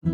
Hello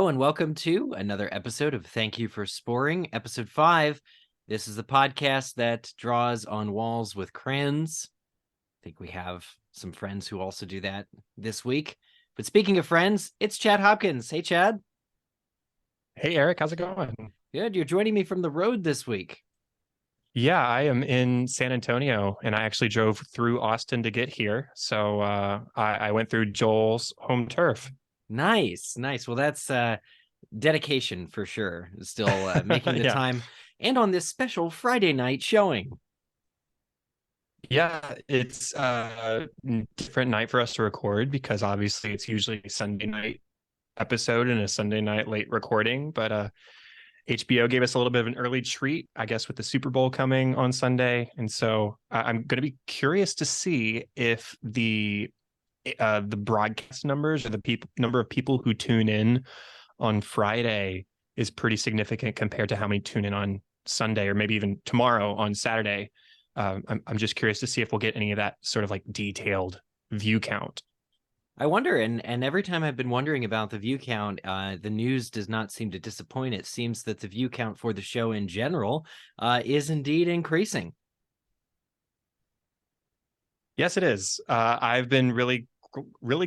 and welcome to another episode of Thank You for Spore-ing, episode 5. This is the podcast that draws on walls with crayons. I think we have some friends who also do that this week. But speaking of friends, it's Chad Hopkins. Hey, Chad. Hey, Eric. How's it going? Good. You're joining me from the road this week. Yeah, I am in San Antonio, and I actually drove through Austin to get here. So I went through Joel's home turf. Nice. Well, that's dedication for sure. Still making the time. And on this special Friday night showing. Yeah, it's a different night for us to record because obviously it's usually a Sunday night episode and a Sunday night late recording. But HBO gave us a little bit of an early treat, I guess, with the Super Bowl coming on Sunday. And so I'm going to be curious to see if the broadcast numbers or the number of people who tune in on Friday is pretty significant compared to how many tune in on Sunday or maybe even tomorrow on Saturday. I'm just curious to see if we'll get any of that sort of like detailed view count. I wonder, and every time I've been wondering about the view count, the news does not seem to disappoint. It seems that the view count for the show in general is indeed increasing. Yes, it is. I've been really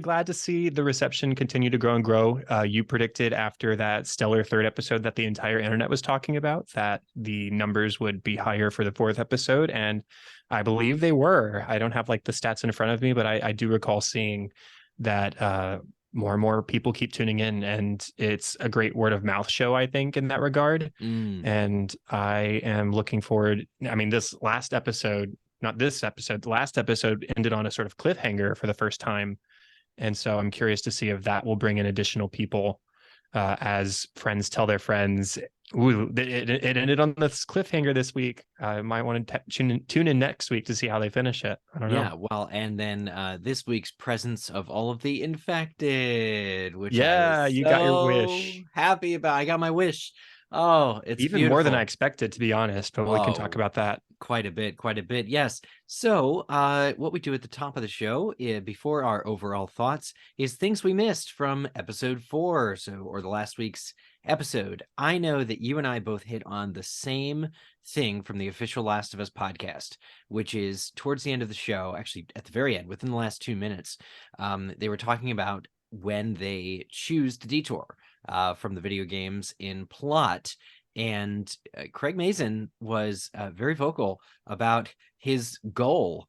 glad to see the reception continue to grow and grow. You predicted after that stellar third episode that the entire internet was talking about that the numbers would be higher for the fourth episode, and I believe they were. I don't have like the stats in front of me, but I do recall seeing that more and more people keep tuning in, and it's a great word of mouth show, I think, in that regard. And I am looking forward. I mean, this last episode, not this episode, the last episode ended on a sort of cliffhanger for the first time. And so I'm curious to see if that will bring in additional people as friends tell their friends. Ooh, it ended on this cliffhanger this week. I might want to tune in next week to see how they finish it. I don't know. Yeah, well, and then this week's presence of all of the infected, which you got your wish. Happy about. I got my wish. Oh, it's even beautiful. More than I expected, to be honest, but we can talk about that. Quite a bit. Yes. So what we do at the top of the show before our overall thoughts is things we missed from episode 4, or the last week's episode. I know that you and I both hit on the same thing from the official Last of Us podcast, which is towards the end of the show, actually at the very end, within the last 2 minutes, they were talking about when they choose to detour from the video games in plot. And Craig Mazin was very vocal about his goal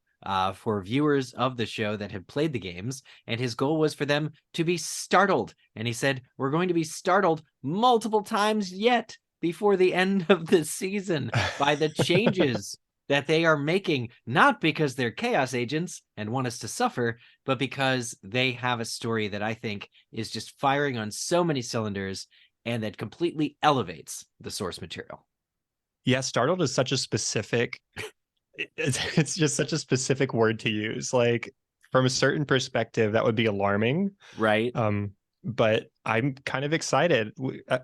for viewers of the show that had played the games. And his goal was for them to be startled. And he said, we're going to be startled multiple times yet before the end of the season by the changes that they are making, not because they're chaos agents and want us to suffer, but because they have a story that I think is just firing on so many cylinders and that completely elevates the source material. Yeah, startled is such a specific, it's just such a specific word to use. Like, from a certain perspective, that would be alarming. Right. But I'm kind of excited.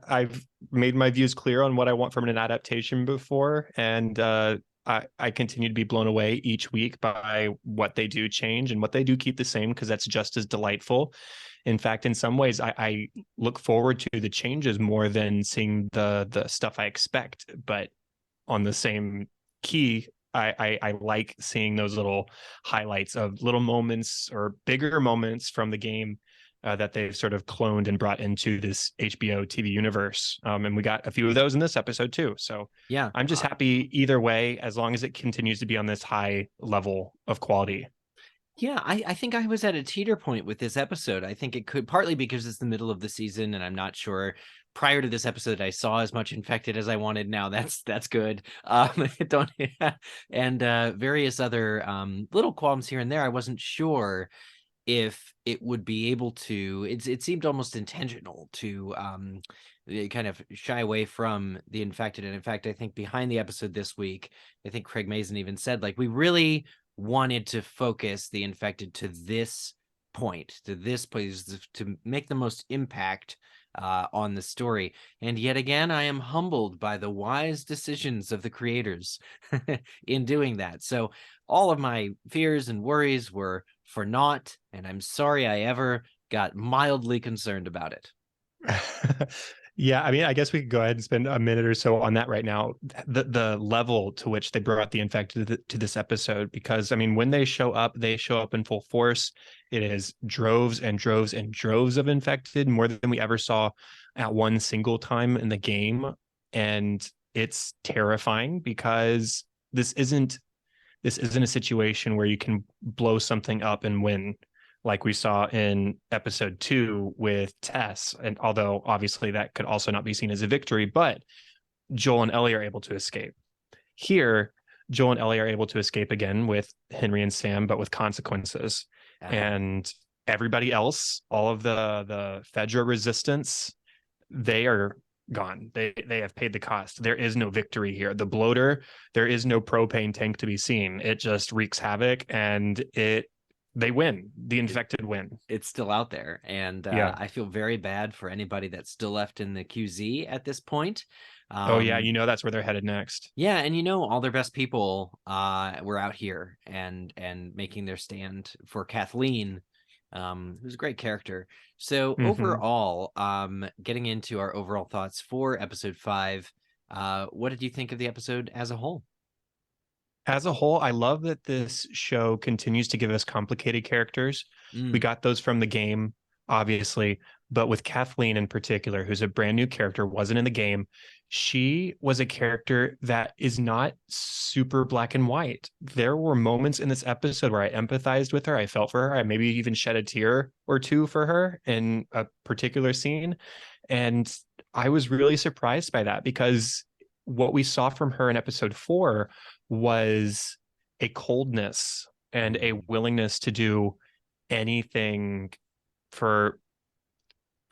I've made my views clear on what I want from an adaptation before, and I continue to be blown away each week by what they do change and what they do keep the same, because that's just as delightful. In fact, in some ways, I look forward to the changes more than seeing the stuff I expect. But on the same key, I like seeing those little highlights of little moments or bigger moments from the game that they've sort of cloned and brought into this HBO TV universe. And we got a few of those in this episode too. So Yeah. I'm just happy either way, as long as it continues to be on this high level of quality. Yeah, I think I was at a teeter point with this episode. I think it could partly because it's the middle of the season and I'm not sure. Prior to this episode, I saw as much infected as I wanted. Now that's good. Don't and various other little qualms here and there. I wasn't sure if it would be able to. It seemed almost intentional to kind of shy away from the infected. And in fact, I think behind the episode this week, I think Craig Mazin even said, like, we really wanted to focus the infected to this point, to this place, to make the most impact on the story. And yet again, I am humbled by the wise decisions of the creators in doing that. So all of my fears and worries were for naught, and I'm sorry I ever got mildly concerned about it. Yeah, I mean, I guess we could go ahead and spend a minute or so on that right now. The level to which they brought the infected to this episode, because I mean, when they show up in full force. It is droves and droves and droves of infected, more than we ever saw at one single time in the game. And it's terrifying because this isn't a situation where you can blow something up and win, like we saw in episode 2 with Tess. And although obviously that could also not be seen as a victory, but Joel and Ellie are able to escape. Here, Joel and Ellie are able to escape again with Henry and Sam, but with consequences. And everybody else, all of the Fedra resistance, they are gone. They have paid the cost. There is no victory here. The bloater, there is no propane tank to be seen. It just wreaks havoc, and they win. The infected win. It's still out there, and yeah. I feel very bad for anybody that's still left in the QZ at this point. Oh yeah, that's where they're headed next. Yeah, and all their best people were out here and making their stand for Kathleen, who's a great character. So overall, getting into our overall thoughts for episode 5, what did you think of the episode as a whole? As a whole, I love that this show continues to give us complicated characters. We got those from the game, obviously, but with Kathleen in particular, who's a brand new character, wasn't in the game. She was a character that is not super black and white. There were moments in this episode where I empathized with her. I felt for her. I maybe even shed a tear or two for her in a particular scene. And I was really surprised by that, because what we saw from her in episode 4 was a coldness and a willingness to do anything for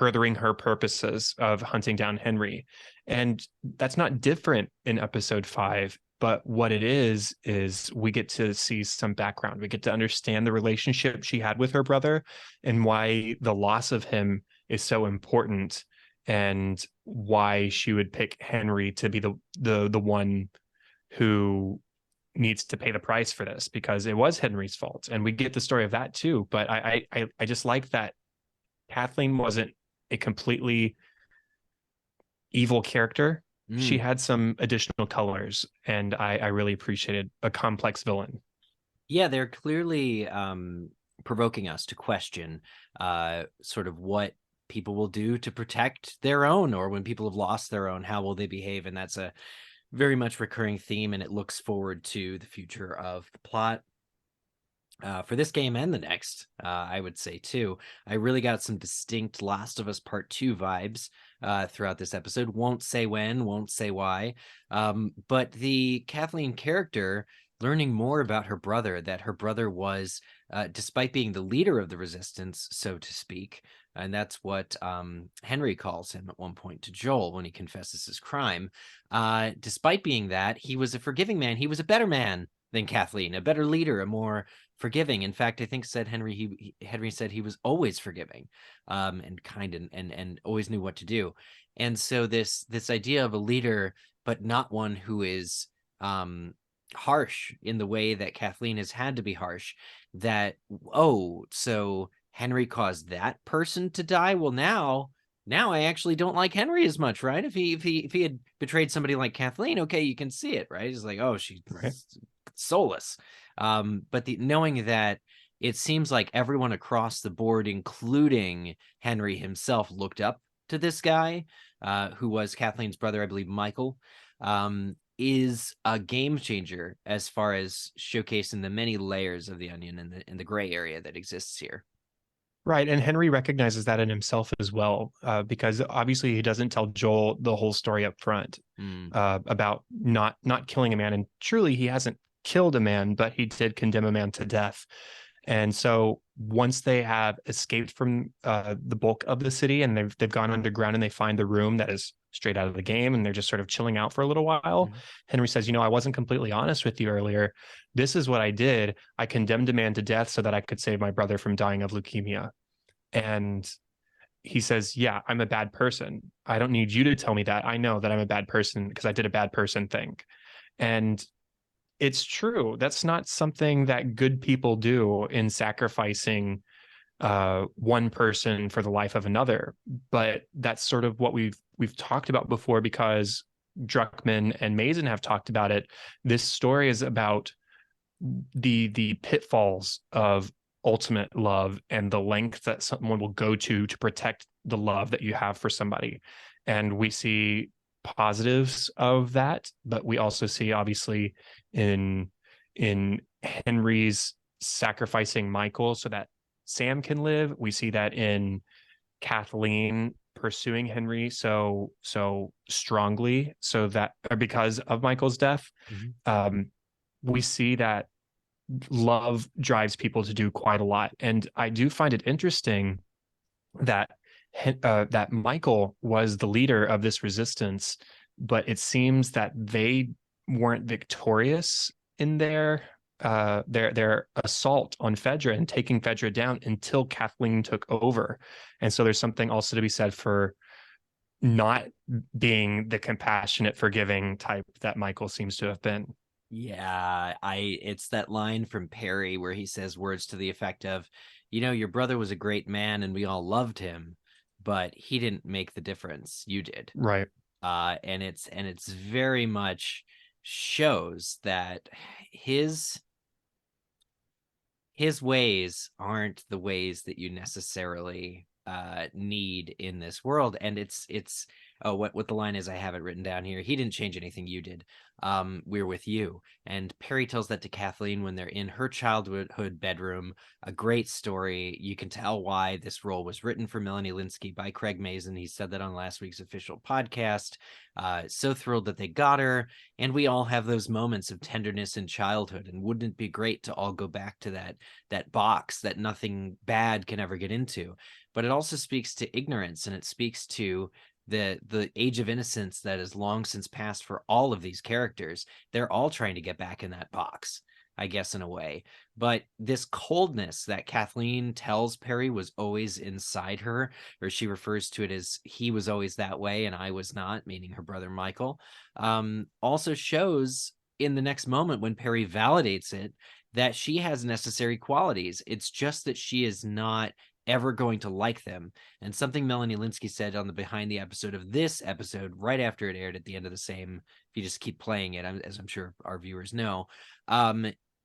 furthering her purposes of hunting down Henry. And that's not different in episode 5, but what it is we get to see some background. We get to understand the relationship she had with her brother and why the loss of him is so important, and why she would pick Henry to be the one who needs to pay the price for this, because it was Henry's fault. And we get the story of that too. But I just like that Kathleen wasn't a completely evil character. She had some additional colors, and I really appreciated a complex villain. Yeah, they're clearly provoking us to question sort of what people will do to protect their own, or when people have lost their own, how will they behave? And that's a very much recurring theme, and it looks forward to the future of the plot for this game and the next, I would say too. I really got some distinct Last of Us Part 2 vibes throughout this episode. Won't say when, won't say why. But the Kathleen character learning more about her brother, that her brother was, despite being the leader of the resistance, so to speak, and that's what Henry calls him at one point to Joel when he confesses his crime. Despite being that, he was a forgiving man. He was a better man than Kathleen, a better leader, a more forgiving. In fact, I think Henry said he was always forgiving, and kind, and always knew what to do. And so this idea of a leader, but not one who is harsh in the way that Kathleen has had to be harsh. That, oh, so Henry caused that person to die. Well, now I actually don't like Henry as much, right? If he had betrayed somebody like Kathleen, okay, you can see it, right? It's like, oh, she's soulless. But knowing that it seems like everyone across the board, including Henry himself, looked up to this guy, who was Kathleen's brother, I believe, Michael, is a game changer as far as showcasing the many layers of the onion and the gray area that exists here. Right. And Henry recognizes that in himself as well, because obviously he doesn't tell Joel the whole story up front about not killing a man. And truly, he hasn't killed a man, but he did condemn a man to death. And so once they have escaped from the bulk of the city and they've gone underground and they find the room that is straight out of the game and they're just sort of chilling out for a little while, Henry says, I wasn't completely honest with you earlier. This is what I did. I condemned a man to death so that I could save my brother from dying of leukemia. And he says, yeah, I'm a bad person. I don't need you to tell me that. I know that I'm a bad person because I did a bad person thing. And it's true. That's not something that good people do in sacrificing one person for the life of another. But that's sort of what we've talked about before, because Druckmann and Mason have talked about it. This story is about the pitfalls of ultimate love and the length that someone will go to protect the love that you have for somebody. And we see positives of that, but we also see, obviously, in Henry's sacrificing Michael so that Sam can live. We see that in Kathleen pursuing Henry so strongly, so that because of Michael's death. We see that love drives people to do quite a lot. And I do find it interesting that that Michael was the leader of this resistance, but it seems that they weren't victorious in their assault on Fedra and taking Fedra down until Kathleen took over. And so there's something also to be said for not being the compassionate, forgiving type that Michael seems to have been. Yeah, it's that line from Perry where he says words to the effect of, your brother was a great man and we all loved him, but he didn't make the difference. You did. Right. And it's very much shows that his ways aren't the ways that you necessarily need in this world. And it's what the line is, I have it written down here. He didn't change anything, you did. We're with you. And Perry tells that to Kathleen when they're in her childhood bedroom. A great story. You can tell why this role was written for Melanie Lynskey by Craig Mazin. He said that on last week's official podcast. So thrilled that they got her. And we all have those moments of tenderness in childhood. And wouldn't it be great to all go back to that box that nothing bad can ever get into? But it also speaks to ignorance, and it speaks to the age of innocence that is long since passed for all of these characters. They're all trying to get back in that box, I guess, in a way. But this coldness that Kathleen tells Perry was always inside her, or she refers to it as he was always that way and I was not, meaning her brother Michael, also shows in the next moment when Perry validates it that she has necessary qualities. It's just that she is not ever going to like them. And something Melanie Lynskey said on the behind the episode of this episode, right after it aired at the end of the same, if you just keep playing it, as I'm sure our viewers know,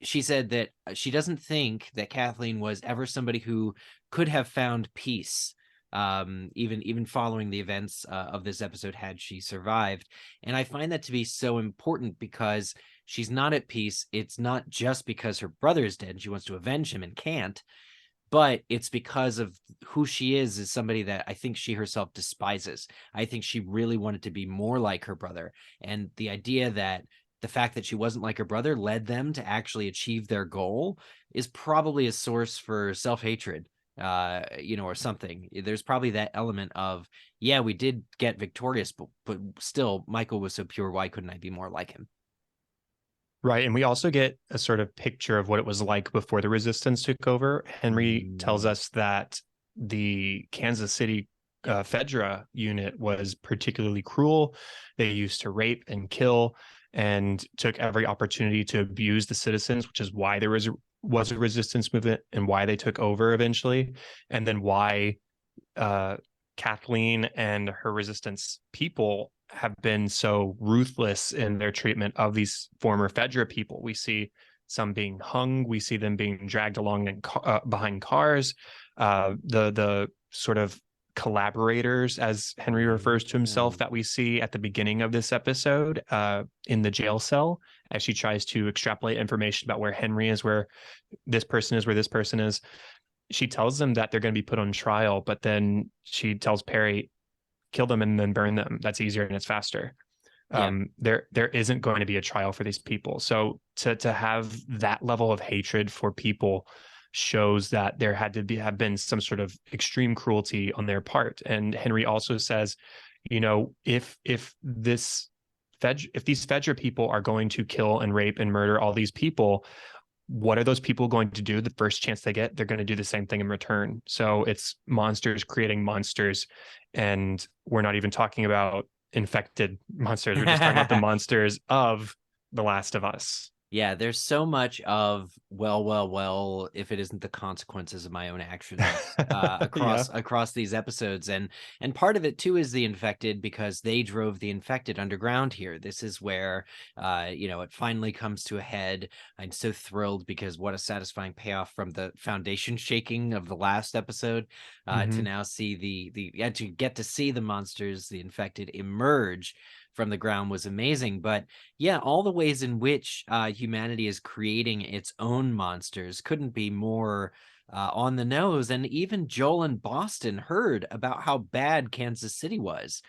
she said that she doesn't think that Kathleen was ever somebody who could have found peace, even following the events of this episode, had she survived. And I find that to be so important, because she's not at peace. It's not just because her brother is dead and she wants to avenge him and can't, but it's because of who she is somebody that I think she herself despises. I think she really wanted to be more like her brother. And the idea that the fact that she wasn't like her brother led them to actually achieve their goal is probably a source for self-hatred, or something. There's probably that element of, yeah, we did get victorious, but still, Michael was so pure. Why couldn't I be more like him? Right. And we also get a sort of picture of what it was like before the resistance took over. Henry tells us that the Kansas City Fedra unit was particularly cruel. They used to rape and kill and took every opportunity to abuse the citizens, which is why there was a resistance movement and why they took over eventually. And then why Kathleen and her resistance people have been so ruthless in their treatment of these former Fedra people. We see some being hung. We see them being dragged along in behind cars. The sort of collaborators, as Henry refers to himself, that we see at the beginning of this episode in the jail cell, as she tries to extrapolate information about where Henry is, where this person is, where this person is. She tells them that they're going to be put on trial, but then she tells Perry, kill them and then burn them. That's easier and it's faster. There isn't going to be a trial for these people. So to have that level of hatred for people shows that there had to have been some sort of extreme cruelty on their part. And Henry also says, you know, if these Fedra people are going to kill and rape and murder all these people, what are those people going to do the first chance they get? They're going to do the same thing in return. So it's monsters creating monsters. And we're not even talking about infected monsters. We're just talking about the monsters of The Last of Us. Yeah, there's so much of well, if it isn't the consequences of my own actions across these episodes. And part of it too is the infected, because they drove the infected underground here. This is where it finally comes to a head. I'm so thrilled because what a satisfying payoff from the foundation shaking of the last episode to now see to get to see the monsters, the infected, emerge from the ground was amazing. But yeah, all the ways in which humanity is creating its own monsters couldn't be more on the nose. And even Joel and Boston heard about how bad Kansas City was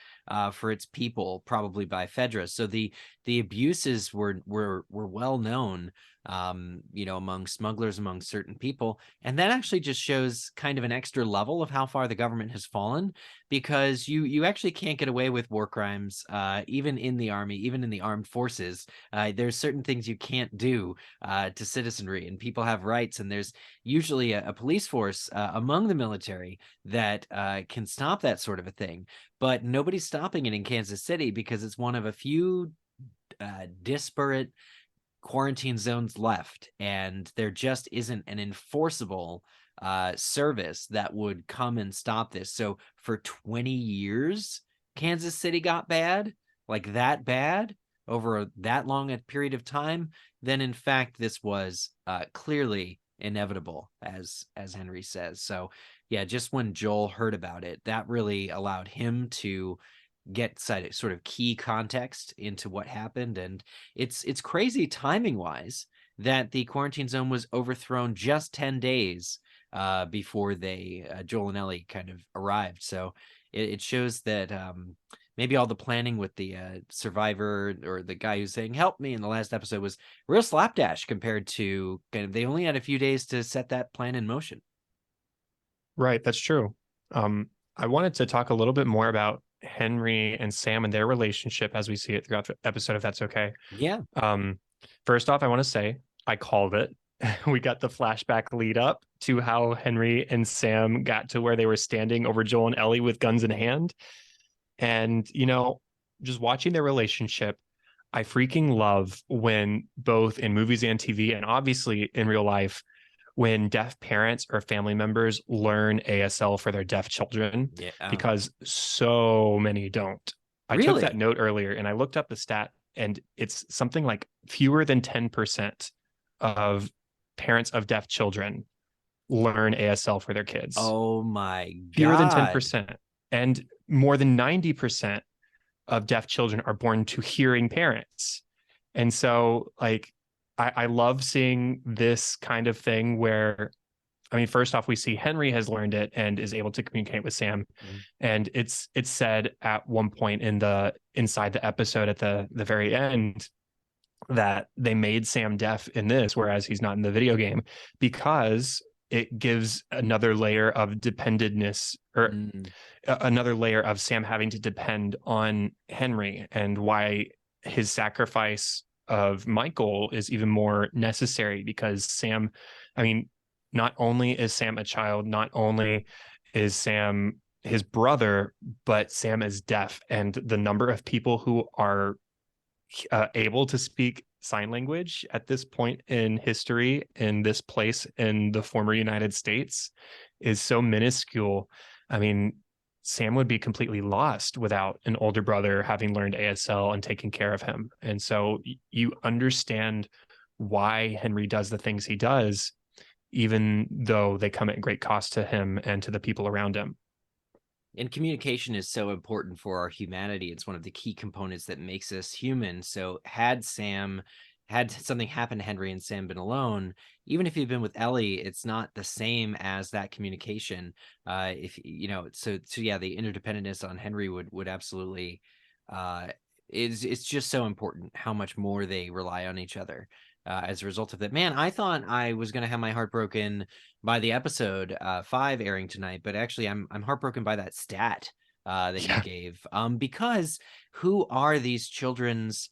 for its people, probably by Fedra. So the abuses were well known, among smugglers, among certain people. And that actually just shows kind of an extra level of how far the government has fallen, because you actually can't get away with war crimes, even in the army, even in the armed forces. There's certain things you can't do to citizenry, and people have rights. And there's usually a police force among the military that can stop that sort of a thing. But nobody's stopping it in Kansas City because it's one of a few disparate quarantine zones left, and there just isn't an enforceable service that would come and stop this. So for 20 years, Kansas City got bad, like that bad, over that long a period of time. Then in fact, this was clearly inevitable, as Henry says. So yeah, just when Joel heard about it, that really allowed him to get sort of key context into what happened. And it's crazy timing wise that the quarantine zone was overthrown just 10 days before Joel and Ellie kind of arrived. So it shows that maybe all the planning with the survivor, or the guy who's saying help me in the last episode, was real slapdash compared to kind of, they only had a few days to set that plan in motion. Right, that's true. I wanted to talk a little bit more about Henry and Sam and their relationship as we see it throughout the episode, if that's okay. Yeah. First off, I want to say I called it. We got the flashback lead up to how Henry and Sam got to where they were standing over Joel and Ellie with guns in hand. And, just watching their relationship, I freaking love when, both in movies and TV, and obviously in real life, when deaf parents or family members learn ASL for their deaf children, because so many don't. I took that note earlier and I looked up the stat, and it's something like fewer than 10% of parents of deaf children learn ASL for their kids. Oh my God. Fewer than 10%. And more than 90% of deaf children are born to hearing parents. And so, like, I love seeing this kind of thing where, first off, we see Henry has learned it and is able to communicate with Sam. And it's said at one point inside the episode at the very end that they made Sam deaf in this, whereas he's not in the video game, because it gives another layer of dependentness, or another layer of Sam having to depend on Henry, and why his sacrifice of Michael is even more necessary, because Sam, not only is Sam a child, not only is Sam his brother, but Sam is deaf, and the number of people who are able to speak sign language at this point in history, in this place in the former United States, is so minuscule. Sam would be completely lost without an older brother having learned ASL and taking care of him. And so you understand why Henry does the things he does, even though they come at great cost to him and to the people around him. And communication is so important for our humanity. It's one of the key components that makes us human. So had something happen to Henry and Sam been alone, even if you've been with Ellie, it's not the same as that communication. If you know, so yeah, the interdependence on Henry would absolutely it's just so important how much more they rely on each other. As a result of that, man, I thought I was going to have my heart broken by the episode 5 airing tonight, but actually I'm heartbroken by that stat that you gave, because who are these children's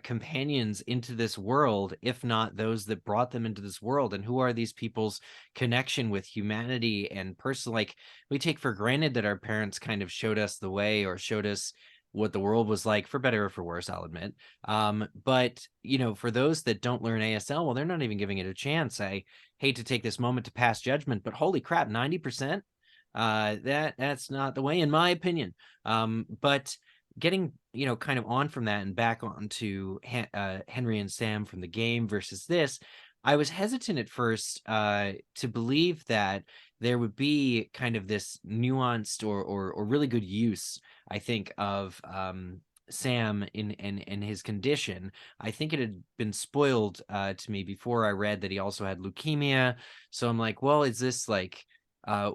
companions into this world, if not those that brought them into this world? And who are these people's connection with humanity and person? Like, we take for granted that our parents kind of showed us the way or showed us what the world was like, for better or for worse, I'll admit. But you know, for those that don't learn ASL, well, they're not even giving it a chance. I hate to take this moment to pass judgment, but holy crap, 90%, that's not the way, in my opinion. But getting, you know, kind of on from that and back on to Henry and Sam from the game versus this, I was hesitant at first to believe that there would be kind of this nuanced or really good use, I think, of Sam in his condition. I think it had been spoiled to me before I read that he also had leukemia. So I'm like, well, is this like,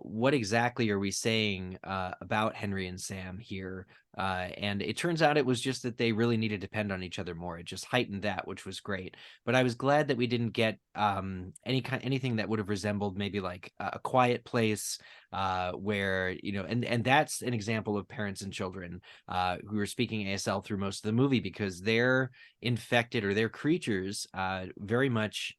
what exactly are we saying about Henry and Sam here? And it turns out it was just that they really need to depend on each other more. It just heightened that, which was great. But I was glad that we didn't get anything that would have resembled maybe like A Quiet Place, where, you know, and that's an example of parents and children who are speaking ASL through most of the movie, because they're infected, or they're creatures very much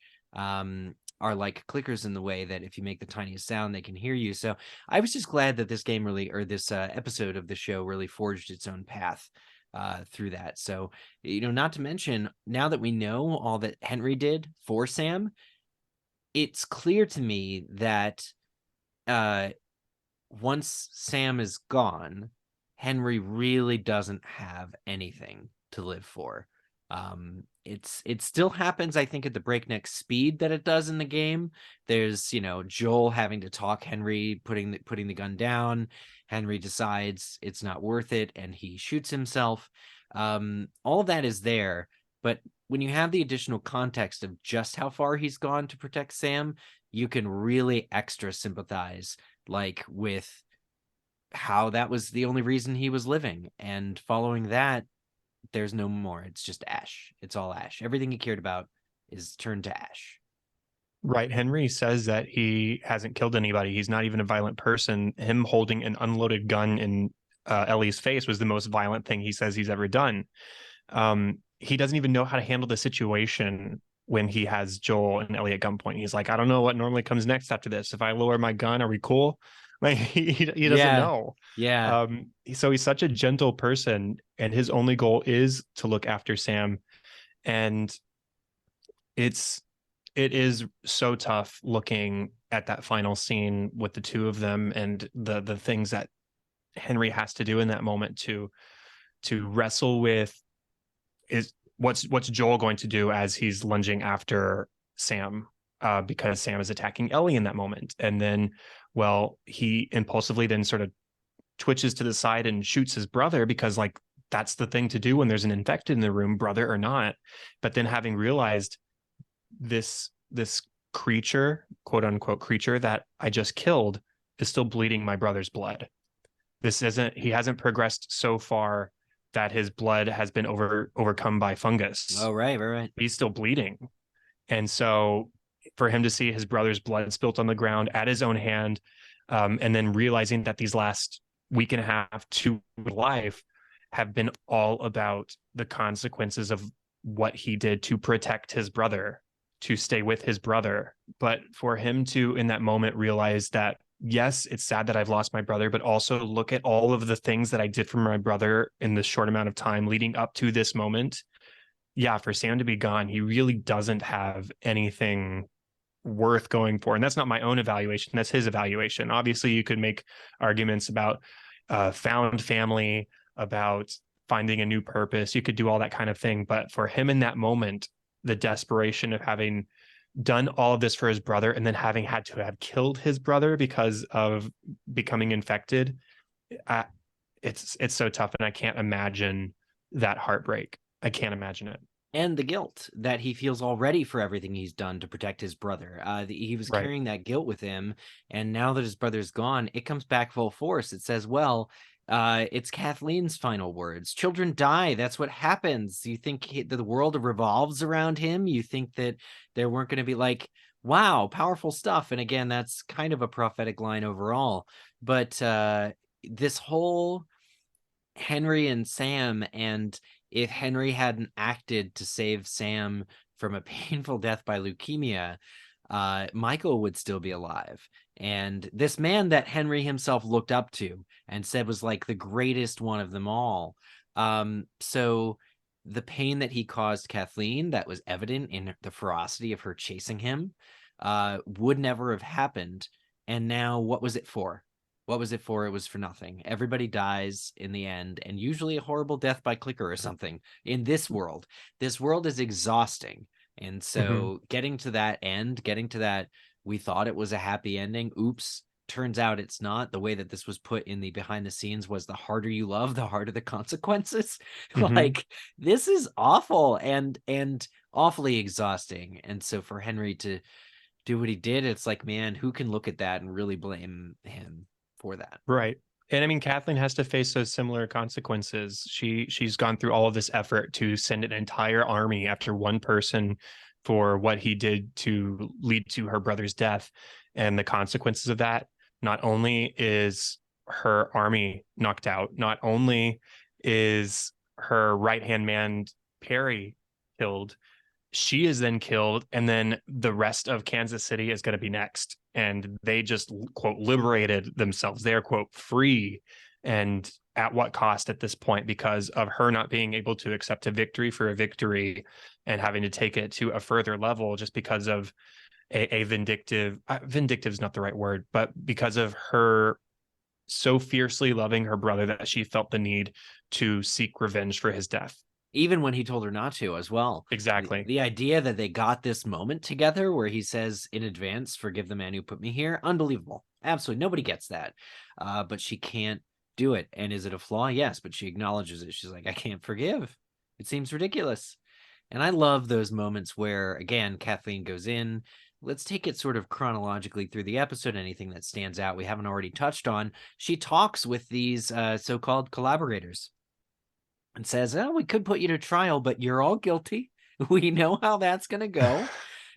are like clickers in the way that if you make the tiniest sound, they can hear you. So I was just glad that this game really, or this episode of the show really forged its own path through that. So, you know, not to mention, now that we know all that Henry did for Sam, it's clear to me that once Sam is gone, Henry really doesn't have anything to live for. It still happens, I think, at the breakneck speed that it does in the game. There's, you know, Joel having to talk Henry, putting the gun down. Henry decides it's not worth it, and he shoots himself. All of that is there, but when you have the additional context of just how far he's gone to protect Sam, you can really extra sympathize, like, with how that was the only reason he was living. And following that, there's no more. It's just ash. It's all ash. Everything he cared about is turned to ash. Right. Henry says that he hasn't killed anybody. He's not even a violent person. Him holding an unloaded gun in Ellie's face was the most violent thing he says he's ever done. He doesn't even know how to handle the situation when he has Joel and Ellie at gunpoint. He's like, I don't know what normally comes next after this. If I lower my gun, are we cool? Like, he doesn't know. Yeah. So he's such a gentle person, and his only goal is to look after Sam. And it is so tough looking at that final scene with the two of them, and the things that Henry has to do in that moment to wrestle with is what's Joel going to do as he's lunging after Sam, because Sam is attacking Ellie in that moment. And then, well, he impulsively then sort of twitches to the side and shoots his brother, because like that's the thing to do when there's an infected in the room, brother or not. But then, having realized this creature, quote unquote creature, that I just killed is still bleeding my brother's blood. He hasn't progressed so far that his blood has been overcome by fungus. Oh, right. He's still bleeding. And so for him to see his brother's blood spilt on the ground at his own hand, and then realizing that these last week and a half to life have been all about the consequences of what he did to protect his brother, to stay with his brother. But for him to, in that moment, realize that, yes, it's sad that I've lost my brother, but also look at all of the things that I did for my brother in this short amount of time leading up to this moment. Yeah, for Sam to be gone, he really doesn't have anything worth going for. And that's not my own evaluation. That's his evaluation. Obviously, you could make arguments about found family, about finding a new purpose. You could do all that kind of thing. But for him in that moment, the desperation of having done all of this for his brother and then having had to have killed his brother because of becoming infected. It's so tough, and I can't imagine that heartbreak. I can't imagine it. And the guilt that he feels already for everything he's done to protect his brother. He was Right. carrying that guilt with him, and now that his brother's gone, it comes back full force. It says, well, it's Kathleen's final words. Children die. That's what happens. You think the world revolves around him? You think that there weren't going to be like, wow, powerful stuff. And again, that's kind of a prophetic line overall. But this whole Henry and Sam, and if Henry hadn't acted to save Sam from a painful death by leukemia, Michael would still be alive. And this man that Henry himself looked up to and said was like the greatest one of them all. So the pain that he caused Kathleen, that was evident in the ferocity of her chasing him, would never have happened. And now what was it for? What was it for? It was for nothing. Everybody dies in the end, and usually a horrible death by clicker or something in this world. This world is exhausting. And so getting to that end, getting to that, we thought it was a happy ending. Oops. Turns out it's not. The way that this was put in the behind the scenes was the harder you love, the harder the consequences. Like, this is awful and awfully exhausting. And so for Henry to do what he did, it's like, man, who can look at that and really blame him for that? Right. And I mean, Kathleen has to face those similar consequences. She's gone through all of this effort to send an entire army after one person for what he did to lead to her brother's death. And the consequences of that, not only is her army knocked out, not only is her right-hand man, Perry, killed, she is then killed, and then the rest of Kansas City is going to be next. And they just, quote, liberated themselves. They are, quote, free. And at what cost at this point? Because of her not being able to accept a victory for a victory and having to take it to a further level just because of a vindictive is not the right word, but because of her so fiercely loving her brother that she felt the need to seek revenge for his death. Even when he told her not to as well. Exactly. The idea that they got this moment together where he says in advance, forgive the man who put me here. Unbelievable. Absolutely. Nobody gets that. But she can't do it. And is it a flaw? Yes, but she acknowledges it. She's like, I can't forgive. It seems ridiculous. And I love those moments where, again, Kathleen goes in. Let's take it sort of chronologically through the episode. Anything that stands out we haven't already touched on. She talks with these so-called collaborators and says, oh, we could put you to trial, but you're all guilty. We know how that's going to go.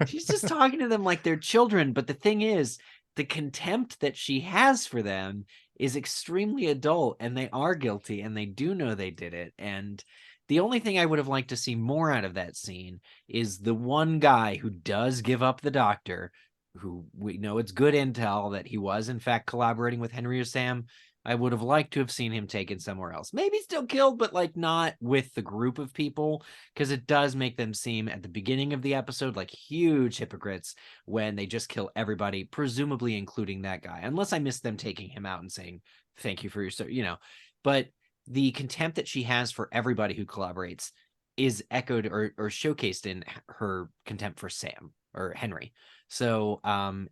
She's just talking to them like they're children. But the thing is, the contempt that she has for them is extremely adult, and they are guilty, and they do know they did it. And the only thing I would have liked to see more out of that scene is the one guy who does give up the doctor, who we know it's good intel that he was, in fact, collaborating with Henry or Sam. I would have liked to have seen him taken somewhere else. Maybe still killed, but like not with the group of people, because it does make them seem at the beginning of the episode like huge hypocrites when they just kill everybody, presumably including that guy, unless I missed them taking him out and saying, thank you for your, but the contempt that she has for everybody who collaborates is echoed or showcased in her contempt for Sam or Henry. So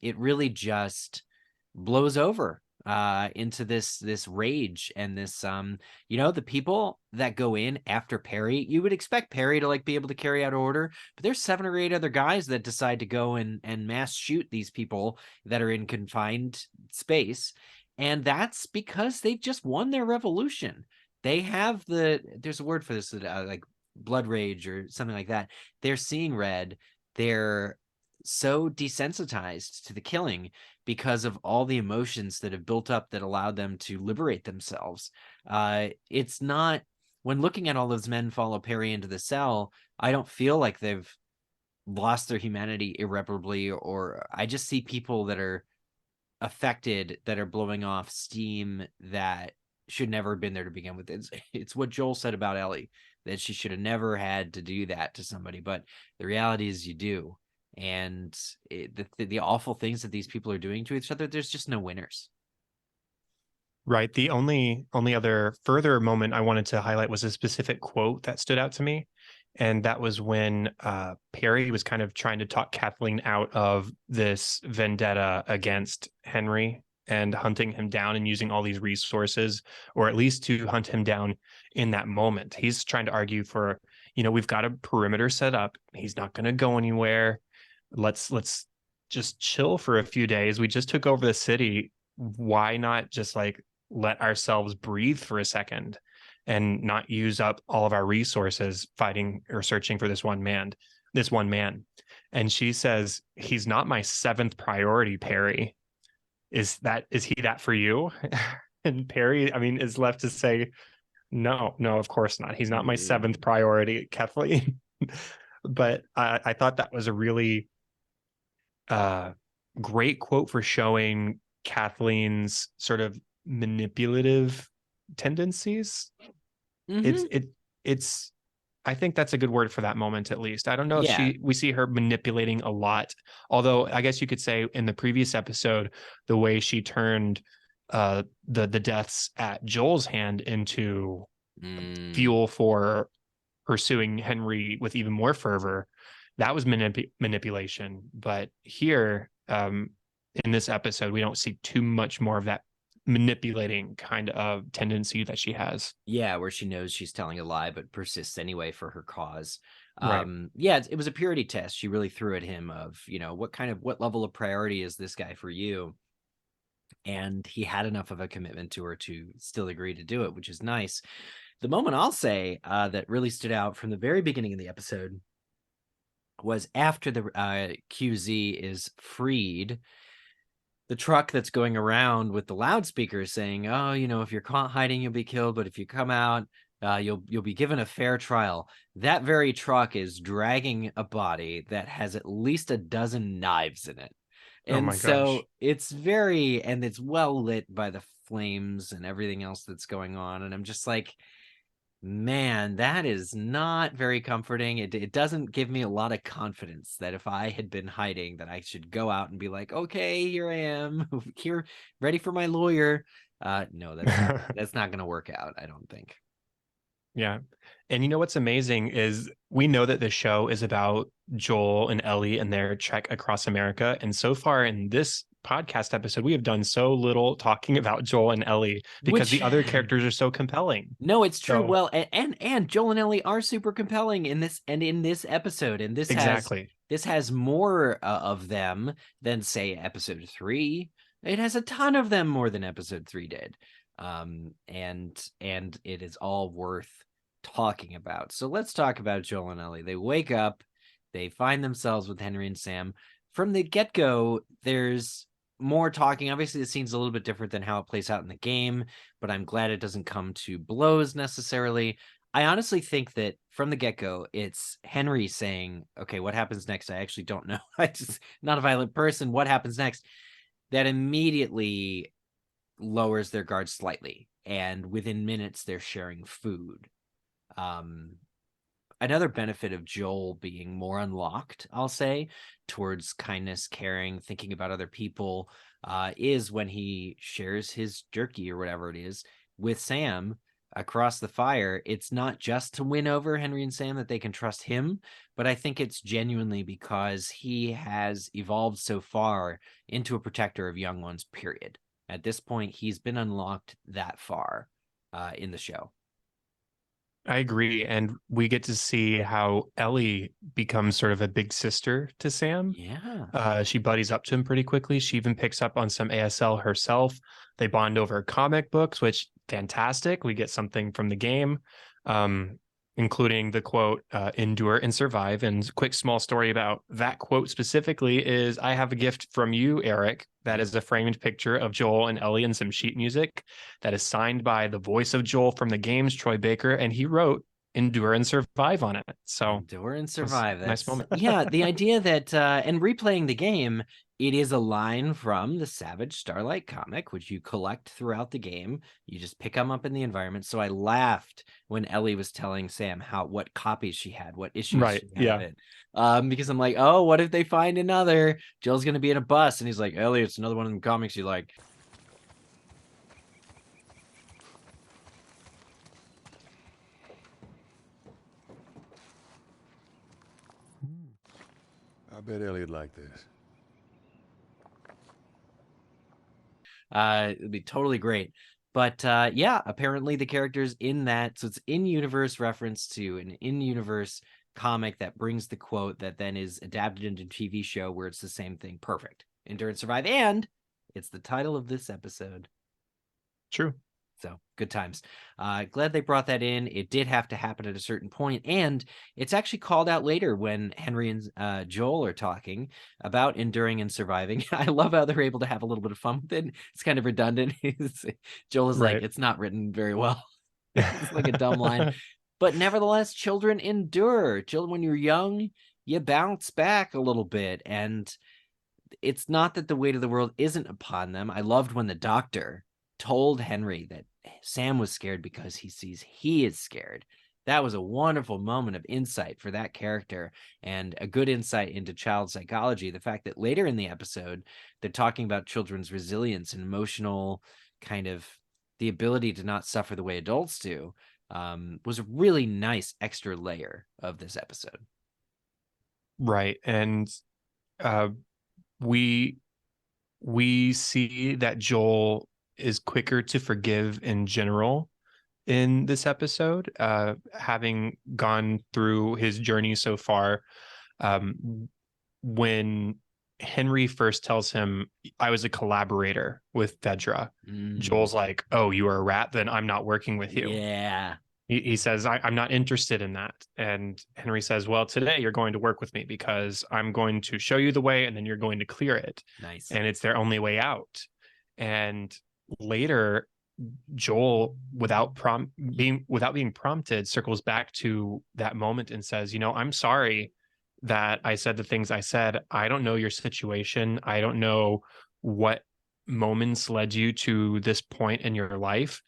it really just blows over into this rage and this the people that go in after Perry, you would expect Perry to like be able to carry out order, but there's 7 or 8 other guys that decide to go and mass shoot these people that are in confined space, and that's because they just won their revolution. They have there's a word for this, like blood rage or something like that. They're seeing red. They're so desensitized to the killing because of all the emotions that have built up that allowed them to liberate themselves. It's not, when looking at all those men follow Perry into the cell, I don't feel like they've lost their humanity irreparably, or I just see people that are affected, that are blowing off steam that should never have been there to begin with. It's what Joel said about Ellie, that she should have never had to do that to somebody, but the reality is you do. And the awful things that these people are doing to each other, there's just no winners. Right. The only other further moment I wanted to highlight was a specific quote that stood out to me. And that was when Perry was kind of trying to talk Kathleen out of this vendetta against Henry and hunting him down and using all these resources, or at least to hunt him down in that moment. He's trying to argue for, we've got a perimeter set up. He's not going to go anywhere. Let's just chill for a few days. We just took over the city. Why not just like let ourselves breathe for a second and not use up all of our resources fighting or searching for this one man. And she says, he's not my seventh priority, Perry. Is he that for you? And Perry, I mean, is left to say, no, of course not. He's not my seventh priority, Kathleen. But I thought that was a really great quote for showing Kathleen's sort of manipulative tendencies. It's I think that's a good word for that moment, at least. I don't know if we see her manipulating a lot, although I guess you could say in the previous episode, the way she turned the deaths at Joel's hand into fuel for pursuing Henry with even more fervor, that was manipulation. But here, in this episode, we don't see too much more of that manipulating kind of tendency that she has. Yeah, where she knows she's telling a lie but persists anyway for her cause. Right. Yeah, it was a purity test. She really threw at him of, what level of priority is this guy for you? And he had enough of a commitment to her to still agree to do it, which is nice. The moment I'll say that really stood out from the very beginning of the episode was after the QZ is freed. The truck that's going around with the loudspeakers saying, "Oh, if you're caught hiding, you'll be killed. But if you come out, you'll be given a fair trial." That very truck is dragging a body that has at least a dozen knives in it, and so it's and it's well lit by the flames and everything else that's going on. And I'm just like, man, that is not very comforting. It doesn't give me a lot of confidence that if I had been hiding, that I should go out and be like, okay, here I am, here, ready for my lawyer. No, that's not going to work out, I don't think. Yeah. And what's amazing is we know that the show is about Joel and Ellie and their trek across America. And so far in this podcast episode, we have done so little talking about Joel and Ellie because the other characters are so compelling. No, it's true. Well, and Joel and Ellie are super compelling in this episode. And this has more of them than, say, episode 3. It has a ton of them more than episode 3 did. And it is all worth talking about. So let's talk about Joel and Ellie. They wake up, they find themselves with Henry and Sam. From the get-go, there's more talking. Obviously, the scene's a little bit different than how it plays out in the game, but I'm glad it doesn't come to blows necessarily. I honestly think that from the get-go, it's Henry saying, okay, what happens next? I actually don't know. I just not a violent person. What happens next? That immediately lowers their guard slightly, and within minutes they're sharing food. Another benefit of Joel being more unlocked, I'll say, towards kindness, caring, thinking about other people, is when he shares his jerky or whatever it is with Sam across the fire. It's not just to win over Henry and Sam that they can trust him, but I think it's genuinely because he has evolved so far into a protector of young ones, period. At this point, he's been unlocked that far in the show. I agree. And we get to see how Ellie becomes sort of a big sister to Sam. Yeah. She buddies up to him pretty quickly. She even picks up on some ASL herself. They bond over comic books, which fantastic. We get something from the game, including the quote, endure and survive. And quick small story about that quote specifically is, I have a gift from you, Eric. That is a framed picture of Joel and Ellie and some sheet music that is signed by the voice of Joel from the games, Troy Baker, and he wrote endure and survive on it. So endure and survive. Nice moment. Yeah, the idea that and replaying the game, it is a line from the Savage Starlight comic, which you collect throughout the game. You just pick them up in the environment. So I laughed when Ellie was telling Sam what copies she had, what issues she had of it. Because I'm like, oh, what if they find another? Joel's gonna be in a bus, and he's like, Ellie, it's another one of the comics you like. bet Ellie'd like this. It'd be totally great. But yeah, apparently the characters in that, so it's in-universe reference to an in-universe comic that brings the quote that then is adapted into a TV show where it's the same thing. Perfect. Endure and survive. And it's the title of this episode. True. So good times. Glad they brought that in. It did have to happen at a certain point, and it's actually called out later when Henry and Joel are talking about enduring and surviving. I love how they're able to have a little bit of fun with it. It's kind of redundant. Joel is like, it's not written very well. It's like a dumb line. But nevertheless, children endure. Children, when you're young, you bounce back a little bit. And it's not that the weight of the world isn't upon them. I loved when the doctor told Henry that Sam was scared because he sees he is scared. That was a wonderful moment of insight for that character and a good insight into child psychology. The fact that later in the episode, they're talking about children's resilience and emotional kind of the ability to not suffer the way adults do was a really nice extra layer of this episode. Right. And we see that Joel is quicker to forgive in general in this episode, having gone through his journey so far. When Henry first tells him, I was a collaborator with Fedra, Joel's like, oh, you are a rat? Then I'm not working with you. Yeah. He says, I'm not interested in that. And Henry says, well, today you're going to work with me because I'm going to show you the way and then you're going to clear it. Nice. And it's their only way out. And later, Joel, without being prompted, circles back to that moment and says, I'm sorry that I said the things I said. I don't know your situation. I don't know what moments led you to this point in your life.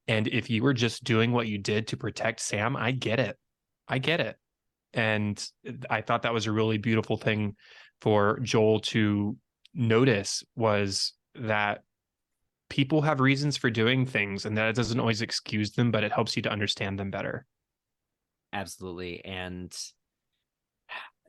And if you were just doing what you did to protect Sam, I get it. And I thought that was a really beautiful thing for Joel to notice, was that people have reasons for doing things and that it doesn't always excuse them, but it helps you to understand them better. Absolutely. And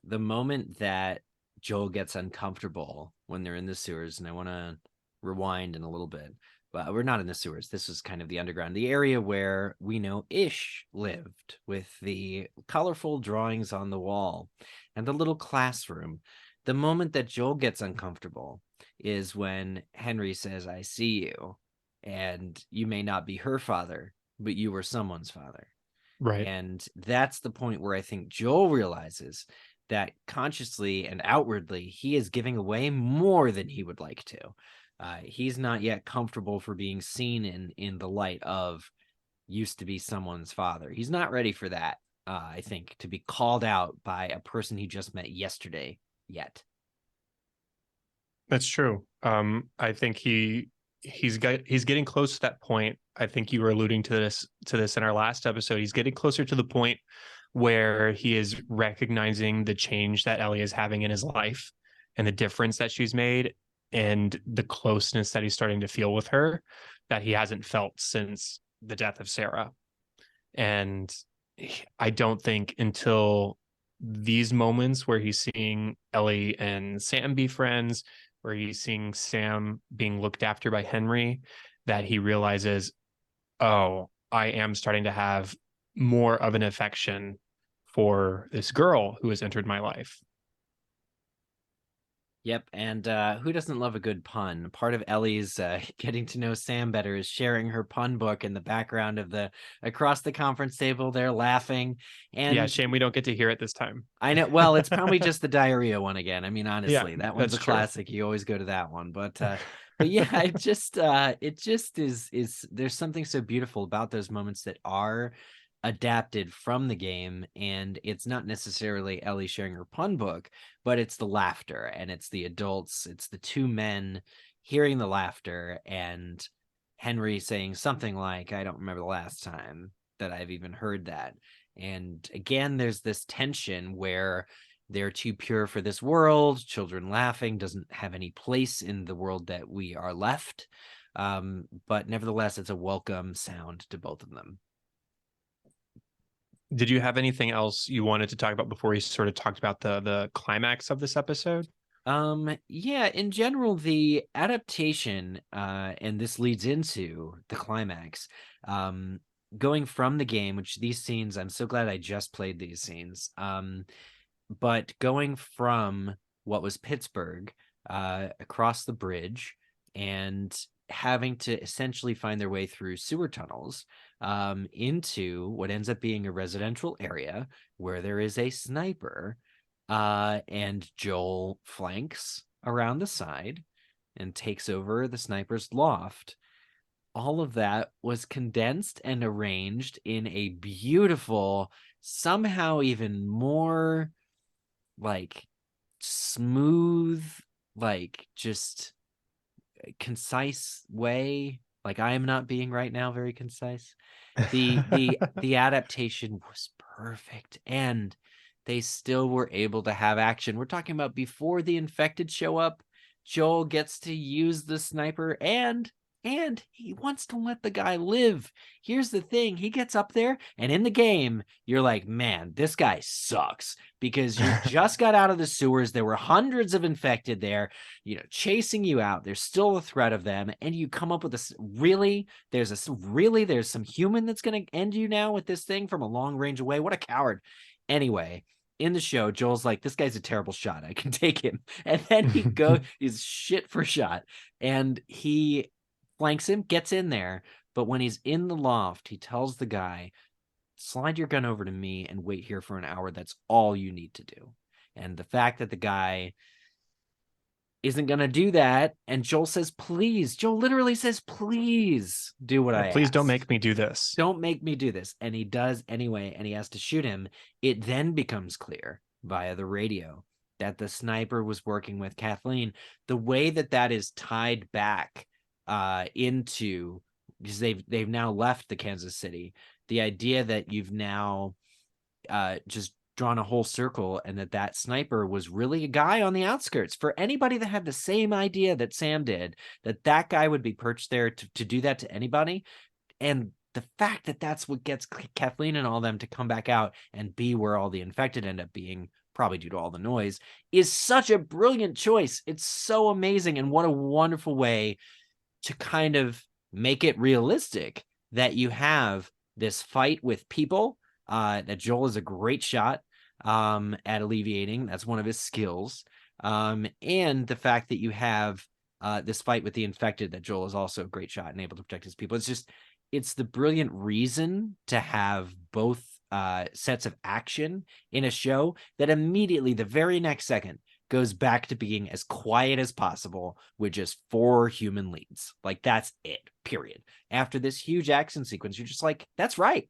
the moment that Joel gets uncomfortable when they're in the sewers, and I want to rewind in a little bit, but we're not in the sewers. This is kind of the underground, the area where we know Ish lived, with the colorful drawings on the wall and the little classroom. The moment that Joel gets uncomfortable is when Henry says, I see you, and you may not be her father, but you were someone's father. Right. And that's the point where I think Joel realizes that consciously and outwardly, he is giving away more than he would like to. He's not yet comfortable for being seen in the light of used to be someone's father. He's not ready for that, I think, to be called out by a person he just met yesterday yet. That's true. I think he's getting close to that point. I think you were alluding to this in our last episode. He's getting closer to the point where he is recognizing the change that Ellie is having in his life and the difference that she's made, and the closeness that he's starting to feel with her that he hasn't felt since the death of Sarah. And I don't think until these moments where he's seeing Ellie and Sam be friends, where he's seeing Sam being looked after by Henry, that he realizes, oh, I am starting to have more of an affection for this girl who has entered my life. Yep, and who doesn't love a good pun? Part of Ellie's getting to know Sam better is sharing her pun book in the background of across the conference table. They're laughing, and yeah, shame we don't get to hear it this time. I know. Well, it's probably just the diarrhea one again. I mean, honestly, that one's a true. classic. You always go to that one, but yeah, it just is. There's something so beautiful about those moments that are adapted from the game, and it's not necessarily Ellie sharing her pun book, but it's the laughter, and it's the adults, it's the two men hearing the laughter, and Henry saying something like, I don't remember the last time that I've even heard that. And again, there's this tension where they're too pure for this world. Children laughing doesn't have any place in the world that we are left, but nevertheless, it's a welcome sound to both of them. Did you have anything else you wanted to talk about before we sort of talked about the climax of this episode? Yeah, in general, the adaptation, and this leads into the climax, going from the game, which these scenes, I'm so glad I just played these scenes. But going from what was Pittsburgh, across the bridge and having to essentially find their way through sewer tunnels, into what ends up being a residential area where there is a sniper, and Joel flanks around the side and takes over the sniper's loft. All of that was condensed and arranged in a beautiful, somehow even more like smooth, like just concise way. Like I am not being right now very concise. The adaptation was perfect, and they still were able to have action. We're talking about before the infected show up, Joel gets to use the sniper, and he wants to let the guy live. Here's the thing, he gets up there, and in the game, you're like, man, this guy sucks because you just got out of the sewers. There were hundreds of infected there, chasing you out. There's still a threat of them, and you come up with this there's some human that's going to end you now with this thing from a long range away. What a coward. Anyway, in the show, Joel's like, this guy's a terrible shot, I can take him. And then he's shit for shot, and he flanks him, gets in there. But when he's in the loft, he tells the guy, slide your gun over to me and wait here for an hour. That's all you need to do. And the fact that the guy isn't going to do that, and Joel says, please, Joel literally says, please do what I Please asked. don't make me do this. Don't make me do this. And he does anyway, and he has to shoot him. It then becomes clear via the radio that the sniper was working with Kathleen. The way that is tied back into, because they've now left the Kansas City, the idea that you've now just drawn a whole circle, and that sniper was really a guy on the outskirts. For anybody that had the same idea that Sam did, that guy would be perched there to do that to anybody. And the fact that that's what gets Kathleen and all them to come back out and be where all the infected end up being, probably due to all the noise, is such a brilliant choice. It's so amazing. And what a wonderful way to kind of make it realistic that you have this fight with people, that Joel is a great shot at alleviating. That's one of his skills. And the fact that you have this fight with the infected, that Joel is also a great shot and able to protect his people. It's the brilliant reason to have both sets of action in a show that immediately, the very next second, goes back to being as quiet as possible with just 4 human leads. Like, that's it, period. After this huge action sequence, you're just like, that's right.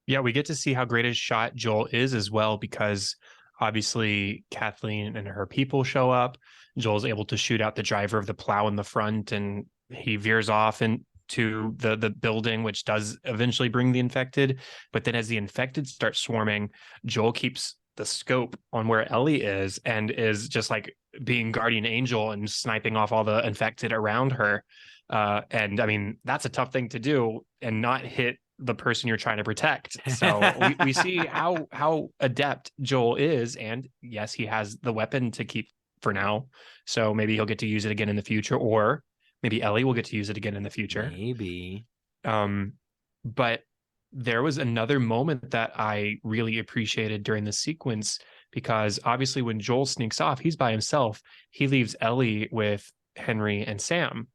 Yeah, we get to see how great a shot Joel is as well, because obviously Kathleen and her people show up. Joel's able to shoot out the driver of the plow in the front, and he veers off into the building, which does eventually bring the infected. But then as the infected start swarming, Joel keeps the scope on where Ellie is and is just like being guardian angel and sniping off all the infected around her. And I mean, that's a tough thing to do and not hit the person you're trying to protect. So we see how adept Joel is. And yes, he has the weapon to keep for now. So maybe he'll get to use it again in the future, or maybe Ellie will get to use it again in the future. Maybe. But there was another moment that I really appreciated during the sequence, because obviously when Joel sneaks off, he's by himself. He leaves Ellie with Henry and Sam.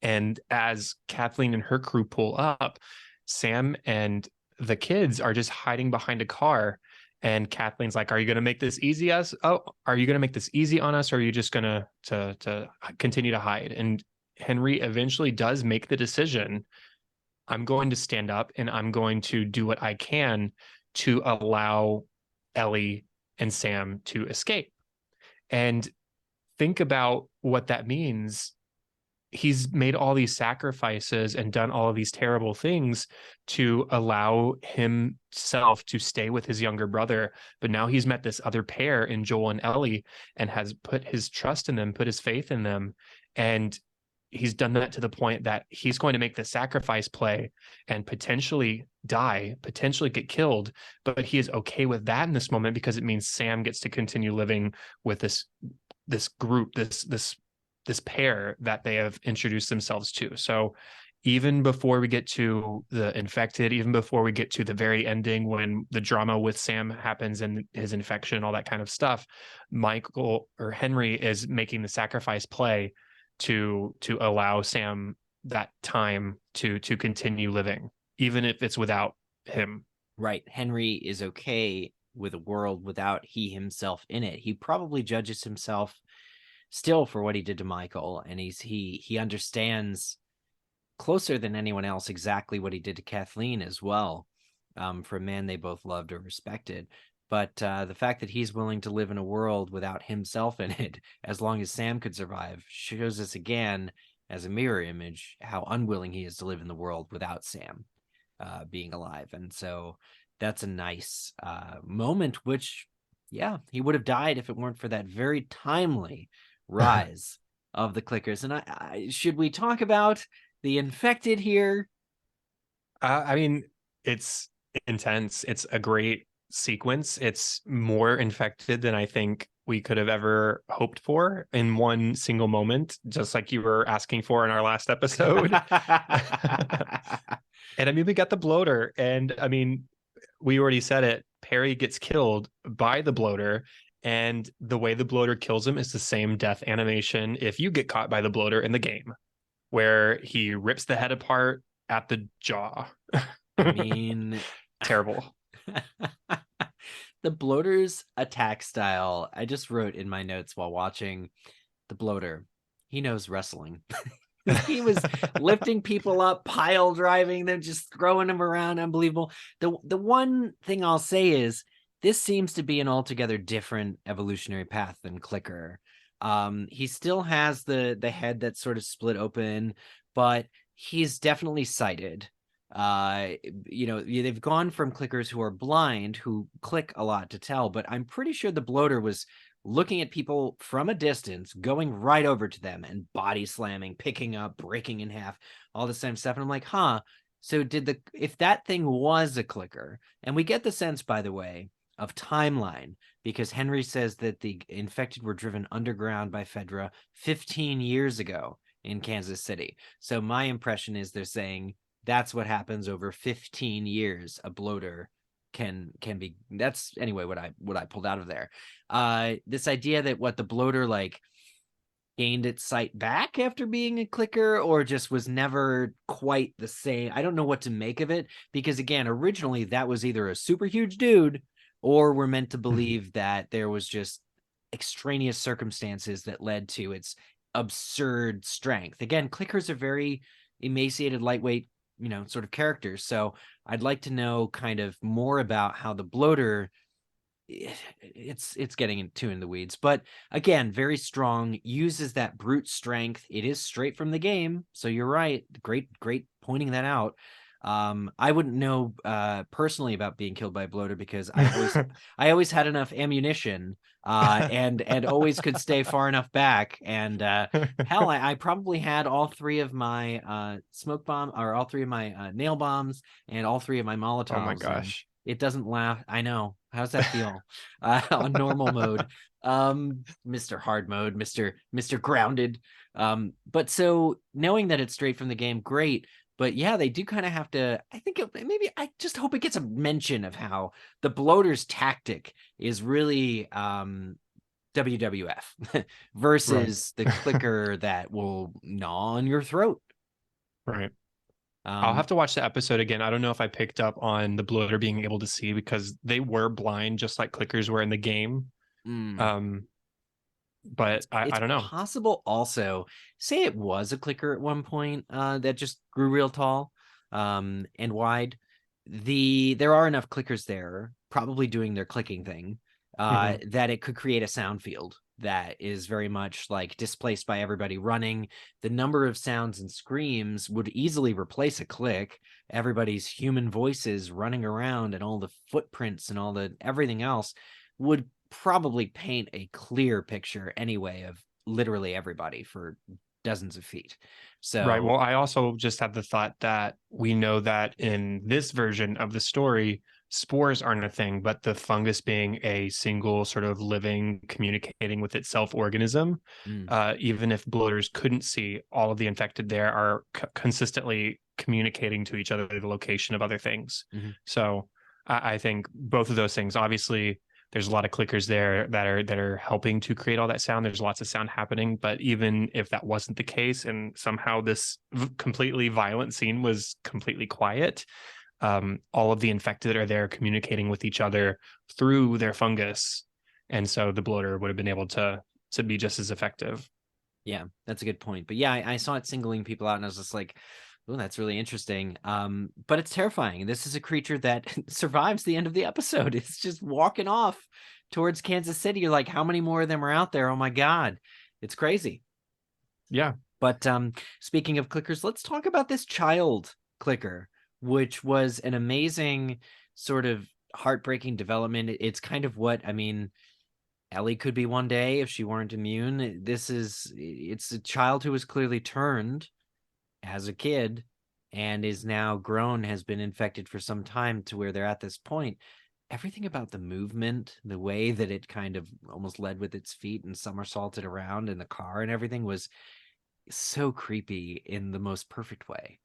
And as Kathleen and her crew pull up, Sam and the kids are just hiding behind a car. And Kathleen's like, are you going to make this easy us? Oh, are you going to make this easy on us? Or are you just going to continue to hide? And Henry eventually does make the decision, I'm going to stand up and I'm going to do what I can to allow Ellie and Sam to escape. And think about what that means. He's made all these sacrifices and done all of these terrible things to allow himself to stay with his younger brother. But now he's met this other pair in Joel and Ellie and has put his trust in them, put his faith in them. And he's done that to the point that he's going to make the sacrifice play and potentially die, potentially get killed, but he is okay with that in this moment because it means Sam gets to continue living with this group, this pair that they have introduced themselves to. So even before we get to the infected, even before we get to the very ending when the drama with Sam happens and his infection, all that kind of stuff, Michael or Henry is making the sacrifice play to allow Sam that time to continue living, even if it's without him. Right. Henry is okay with a world without he himself in it. He probably judges himself still for what he did to Michael, and he understands closer than anyone else exactly what he did to Kathleen as well, for a man they both loved or respected. But the fact that he's willing to live in a world without himself in it, as long as Sam could survive, shows us again, as a mirror image, how unwilling he is to live in the world without Sam being alive. And so that's a nice moment, which, yeah, he would have died if it weren't for that very timely rise of the clickers. And should we talk about the infected here? I mean, it's intense. It's a great sequence. It's more infected than I think we could have ever hoped for in one single moment, just like you were asking for in our last episode. And I mean, we got the bloater, and I mean, we already said it. Perry gets killed by the bloater, and the way the bloater kills him is the same death animation if you get caught by the bloater in the game, where he rips the head apart at the jaw. I mean, terrible. The bloater's attack style, I just wrote in my notes while watching the bloater, he knows wrestling. He was lifting people up, pile driving them, just throwing them around. Unbelievable. The one thing I'll say is this seems to be an altogether different evolutionary path than Clicker. He still has the head that's sort of split open, but he's definitely sighted. They've gone from clickers who are blind, who click a lot to tell, but I'm pretty sure the bloater was looking at people from a distance, going right over to them and body slamming, picking up, breaking in half, all this same stuff. And I'm like, so if that thing was a clicker, and we get the sense, by the way, of timeline, because Henry says that the infected were driven underground by Fedra 15 years ago in Kansas City. So my impression is they're saying that's what happens over 15 years. A bloater can be. That's anyway what I pulled out of there. This idea that the bloater like gained its sight back after being a clicker, or just was never quite the same. I don't know what to make of it, because again, originally that was either a super huge dude, or we're meant to believe that there was just extraneous circumstances that led to its absurd strength. Again, clickers are very emaciated, lightweight, sort of characters. So I'd like to know kind of more about how the bloater, it's getting too in the weeds, but again, very strong, uses that brute strength. It is straight from the game. So you're right. Great pointing that out. I wouldn't know personally about being killed by a bloater, because I always had enough ammunition and always could stay far enough back. And hell, I probably had all three of my smoke bomb, or all three of my nail bombs, and all three of my Molotovs. Oh my gosh. It doesn't laugh. I know. How's that feel on normal mode? Mr. Hard mode, Mr. Grounded. But so knowing that it's straight from the game, great. But yeah, they do kind of have to, I just hope it gets a mention of how the bloater's tactic is really WWF versus the clicker that will gnaw on your throat. Right. I'll have to watch the episode again. I don't know if I picked up on the bloater being able to see, because they were blind just like clickers were in the game. But I don't know. It's possible also, say it was a clicker at one point that just grew real tall and wide. There are enough clickers there, probably doing their clicking thing, that it could create a sound field that is very much like displaced by everybody running. The number of sounds and screams would easily replace a click. Everybody's human voices running around and all the footprints and all the everything else would probably paint a clear picture anyway of literally everybody for dozens of feet. Right. So Well, I also just had the thought that we know that in this version of the story, spores aren't a thing, but the fungus being a single sort of living, communicating with itself organism, mm, even if bloaters couldn't see, all of the infected there are consistently communicating to each other the location of other things. mhm. So I think both of those things, obviously, there's a lot of clickers there that are helping to create all that sound. There's lots of sound happening, but even if that wasn't the case, and somehow this completely violent scene was completely quiet, all of the infected are there communicating with each other through their fungus, and so the bloater would have been able to be just as effective. Yeah, that's a good point. But yeah, I saw it singling people out, and I was just like, oh, that's really interesting. But it's terrifying. This is a creature that survives the end of the episode. It's just walking off towards Kansas City. You're like, how many more of them are out there? Oh my God. It's crazy. Yeah. But speaking of clickers, let's talk about this child clicker, which was an amazing sort of heartbreaking development. It's kind of what, I mean, Ellie could be one day if she weren't immune. It's a child who was clearly turned as a kid and is now grown, has been infected for some time to where they're at this point. Everything about the movement, the way that it kind of almost led with its feet and somersaulted around in the car and everything was so creepy in the most perfect way.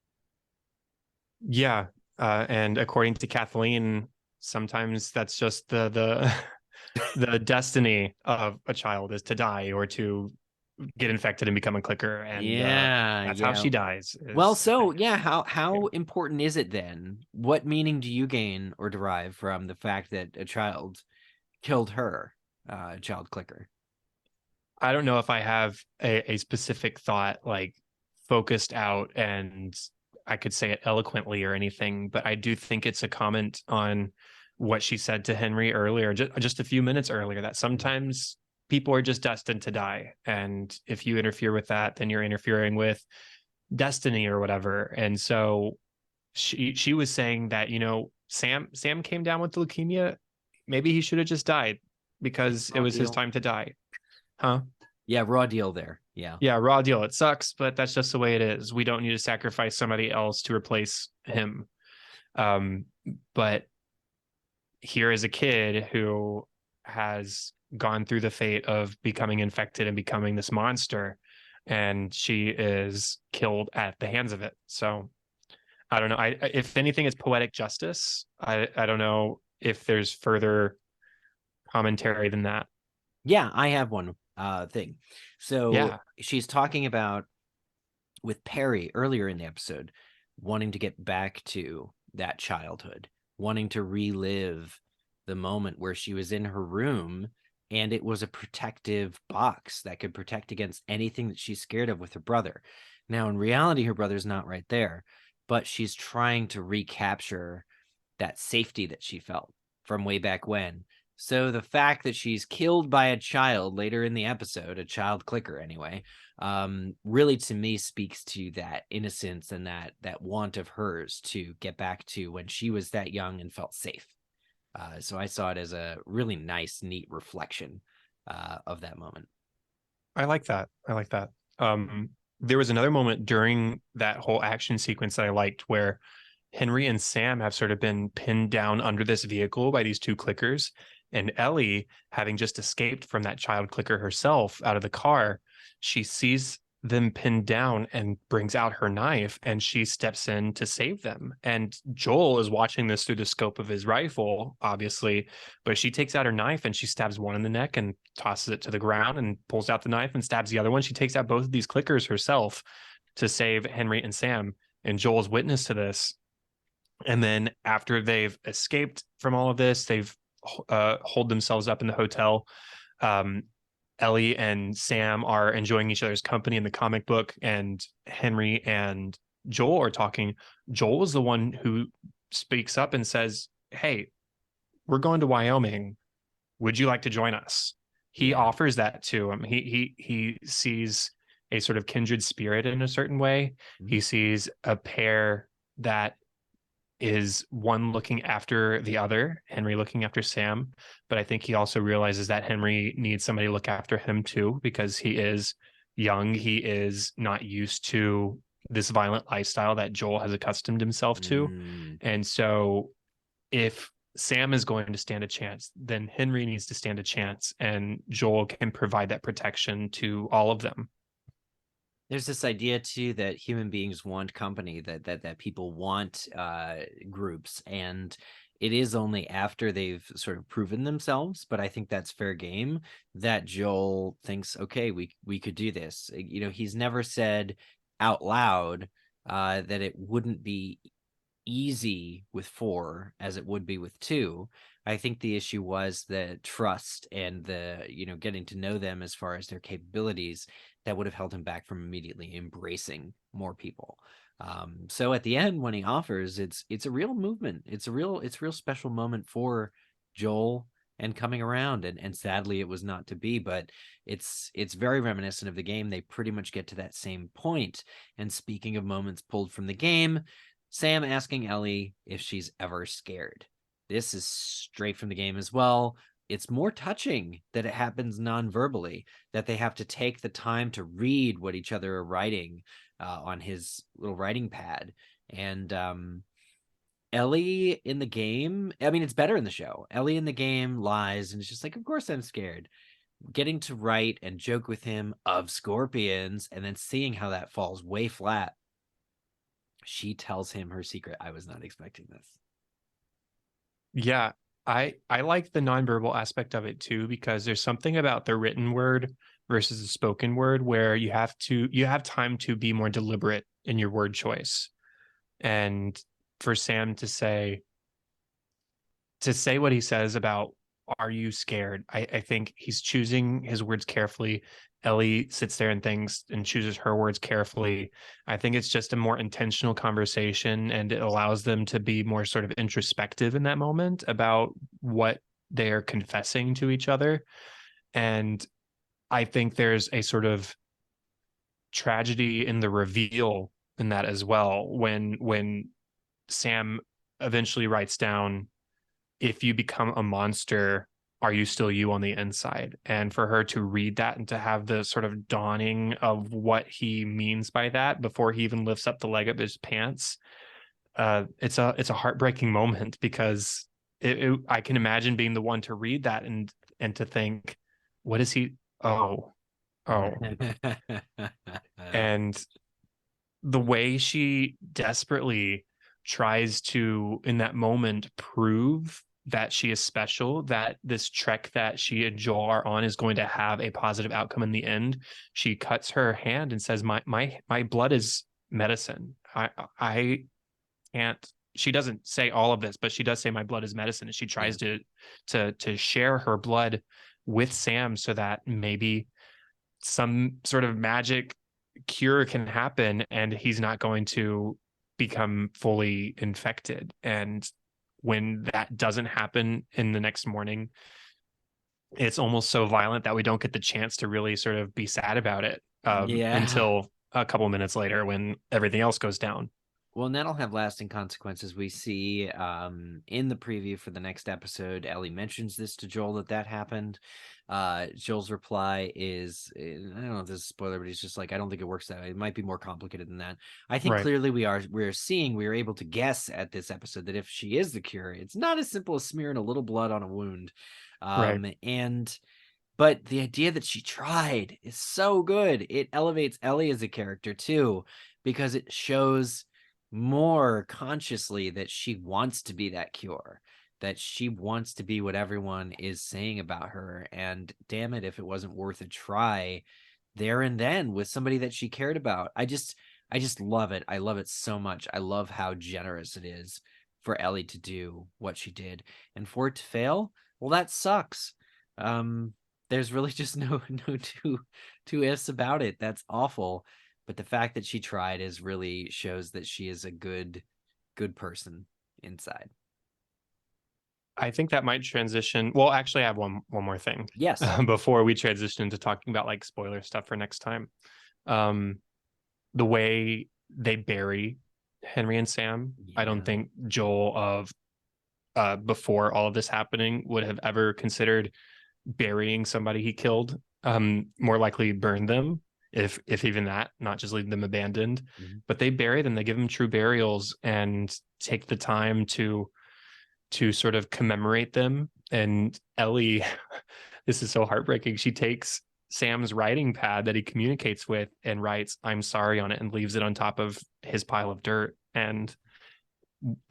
Yeah. And according to Kathleen, sometimes that's just the the destiny of a child is to die or to get infected and become a clicker, and Yeah, that's how yeah. she dies. Well, Is so yeah, how important is it then? What meaning do you gain or derive from the fact that a child killed her, child clicker? I don't know if I have a specific thought like focused out and I could say it eloquently or anything, but I do think it's a comment on what she said to Henry earlier, just a few minutes earlier, that sometimes people are just destined to die. And if you interfere with that, then you're interfering with destiny or whatever. And so she was saying that, Sam came down with leukemia. Maybe he should have just died because it Raw was his deal. time to die. Huh? Yeah, raw deal there. Yeah. Yeah, raw deal. It sucks, but that's just the way it is. We don't need to sacrifice somebody else to replace him. Um, but here is a kid who has gone through the fate of becoming infected and becoming this monster, and she is killed at the hands of it. So I don't know. If anything, it's poetic justice. I don't know if there's further commentary than that. Yeah, I have one thing. So Yeah. she's talking about with Perry earlier in the episode, wanting to get back to that childhood, wanting to relive the moment where she was in her room and it was a protective box that could protect against anything that she's scared of with her brother. Now, in reality, her brother's not right there, but she's trying to recapture that safety that she felt from way back when. So the fact that she's killed by a child later in the episode, a child clicker anyway, really to me speaks to that innocence and that want of hers to get back to when she was that young and felt safe. So I saw it as a really nice, neat reflection of that moment. I like that. I like that. There was another moment during that whole action sequence that I liked where Henry and Sam have sort of been pinned down under this vehicle by these two clickers. And Ellie, having just escaped from that child clicker herself out of the car, she sees them pinned down and brings out her knife and she steps in to save them. And Joel is watching this through the scope of his rifle, obviously, but she takes out her knife and she stabs one in the neck and tosses it to the ground and pulls out the knife and stabs the other one. She takes out both of these clickers herself to save Henry and Sam. And Joel's witness to this. And then after they've escaped from all of this, they've holed themselves up in the hotel. Ellie and Sam are enjoying each other's company in the comic book, and Henry and Joel are talking. Joel is the one who speaks up and says, "Hey, we're going to Wyoming. Would you like to join us?" He offers that to him. He sees a sort of kindred spirit in a certain way. Mm-hmm. He sees a pair that is one looking after the other, Henry looking after Sam. But I think he also realizes that Henry needs somebody to look after him too, because he is young, he is not used to this violent lifestyle that Joel has accustomed himself to. Mm. And so if Sam is going to stand a chance, then Henry needs to stand a chance, and Joel can provide that protection to all of them. There's this idea too that human beings want company, that people want groups, and it is only after they've sort of proven themselves, but I think that's fair game, that Joel thinks, okay, we could do this. You know, he's never said out loud that it wouldn't be easy with 4 as it would be with 2. I think the issue was the trust and the, you know, getting to know them as far as their capabilities that would have held him back from immediately embracing more people. So at the end, when he offers, it's a real movement. It's a real special moment for Joel and coming around, and sadly it was not to be, but it's very reminiscent of the game. They pretty much get to that same point. And speaking of moments pulled from the game, Sam asking Ellie if she's ever scared. This is straight from the game as well. It's more touching that it happens non-verbally, that they have to take the time to read what each other are writing on his little writing pad. And Ellie in the game, I mean, it's better in the show. Ellie in the game lies and it's just like, of course I'm scared. Getting to write and joke with him of scorpions and then seeing how that falls way flat. She tells him her secret. I was not expecting this. Yeah, I like the nonverbal aspect of it too, because there's something about the written word versus the spoken word where you have time to be more deliberate in your word choice. And for Sam to say what he says about, are you scared? I think he's choosing his words carefully. Ellie sits there and thinks and chooses her words carefully. I think it's just a more intentional conversation, and it allows them to be more sort of introspective in that moment about what they're confessing to each other. And I think there's a sort of tragedy in the reveal in that as well, when Sam eventually writes down, if you become a monster, are you still you on the inside? And for her to read that and to have the sort of dawning of what he means by that before he even lifts up the leg of his pants, it's a heartbreaking moment, because I can imagine being the one to read that and to think, what is he? Oh. And the way she desperately tries to, in that moment, prove that she is special, that this trek that she and Joel are on is going to have a positive outcome in the end. She cuts her hand and says, my blood is medicine. I can't. She doesn't say all of this, but she does say my blood is medicine, and she tries to share her blood with Sam so that maybe some sort of magic cure can happen and he's not going to become fully infected. And when that doesn't happen in the next morning, it's almost so violent that we don't get the chance to really sort of be sad about it until a couple minutes later when everything else goes down. Well, and that'll have lasting consequences. We see in the preview for the next episode, Ellie mentions this to Joel, that happened. Joel's reply is, I don't know if this is a spoiler, but he's just like, I don't think it works that way. It might be more complicated than that. I think clearly we are able to guess at this episode that if she is the cure, it's not as simple as smearing a little blood on a wound. But the idea that she tried is so good. It elevates Ellie as a character too, because it shows more consciously that she wants to be that cure, that she wants to be what everyone is saying about her. And damn it, if it wasn't worth a try there and then with somebody that she cared about. I just love it. I love it so much. I love how generous it is for Ellie to do what she did, and for it to fail, well, that sucks. There's really just no two ifs about it. That's awful. But the fact that she tried is really shows that she is a good person inside. I think that might transition. Well, actually, I have one more thing. Yes. Before we transition into talking about like spoiler stuff for next time. The way they bury Henry and Sam, I don't think Joel before all of this happening would have ever considered burying somebody he killed. More likely burn them. if even that, not just leave them abandoned. Mhm. But they bury them, they give them true burials and take the time to sort of commemorate them. And Ellie, this is so heartbreaking. She takes Sam's writing pad that he communicates with and writes "I'm sorry" on it and leaves it on top of his pile of dirt. And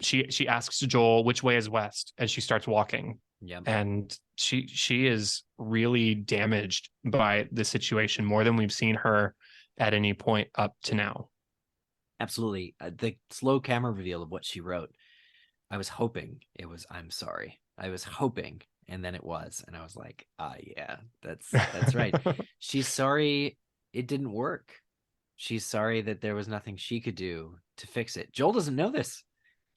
she asks Joel which way is west as she starts walking. Yep. And she is really damaged by the situation more than we've seen her at any point up to now. Absolutely. The slow camera reveal of what she wrote, I was hoping it was "I'm sorry." I was hoping, and then it was, and I was like, yeah, that's right. She's sorry it didn't work. She's sorry that there was nothing she could do to fix it. Joel doesn't know this.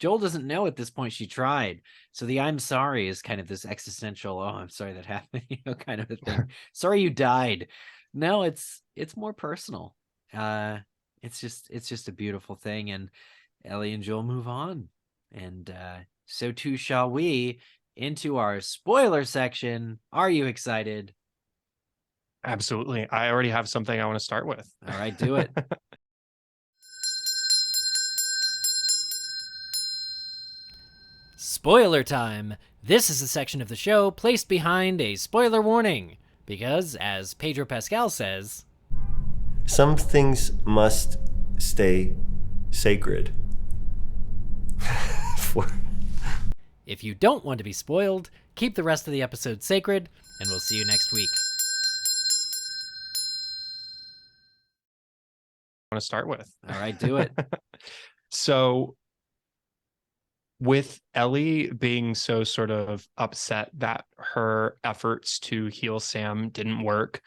Joel doesn't know at this point she tried. So the "I'm sorry" is kind of this existential, "oh, I'm sorry that happened," kind of a thing. Sorry you died. No, it's more personal. It's just a beautiful thing, and Ellie and Joel move on. And so too shall we into our spoiler section. Are you excited? Absolutely. I already have something I want to start with. All right, do it. Spoiler time! This is a section of the show placed behind a spoiler warning, because, as Pedro Pascal says, some things must stay sacred. if you don't want to be spoiled, keep the rest of the episode sacred, and we'll see you next week. I want to start with. All right, do it. So with Ellie being so sort of upset that her efforts to heal Sam didn't work,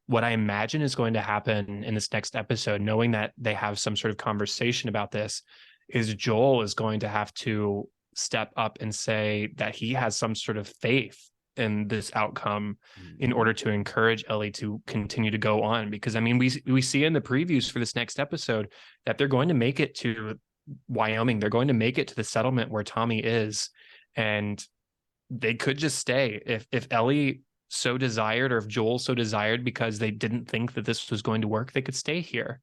what I imagine is going to happen in this next episode, knowing that they have some sort of conversation about this, is Joel is going to have to step up and say that he has some sort of faith in this outcome in order to encourage Ellie to continue to go on. Because I mean, we see in the previews for this next episode that they're going to make it to Wyoming. They're going to make it to the settlement where Tommy is, and they could just stay if Ellie so desired, or if Joel so desired, because they didn't think that this was going to work, they could stay here.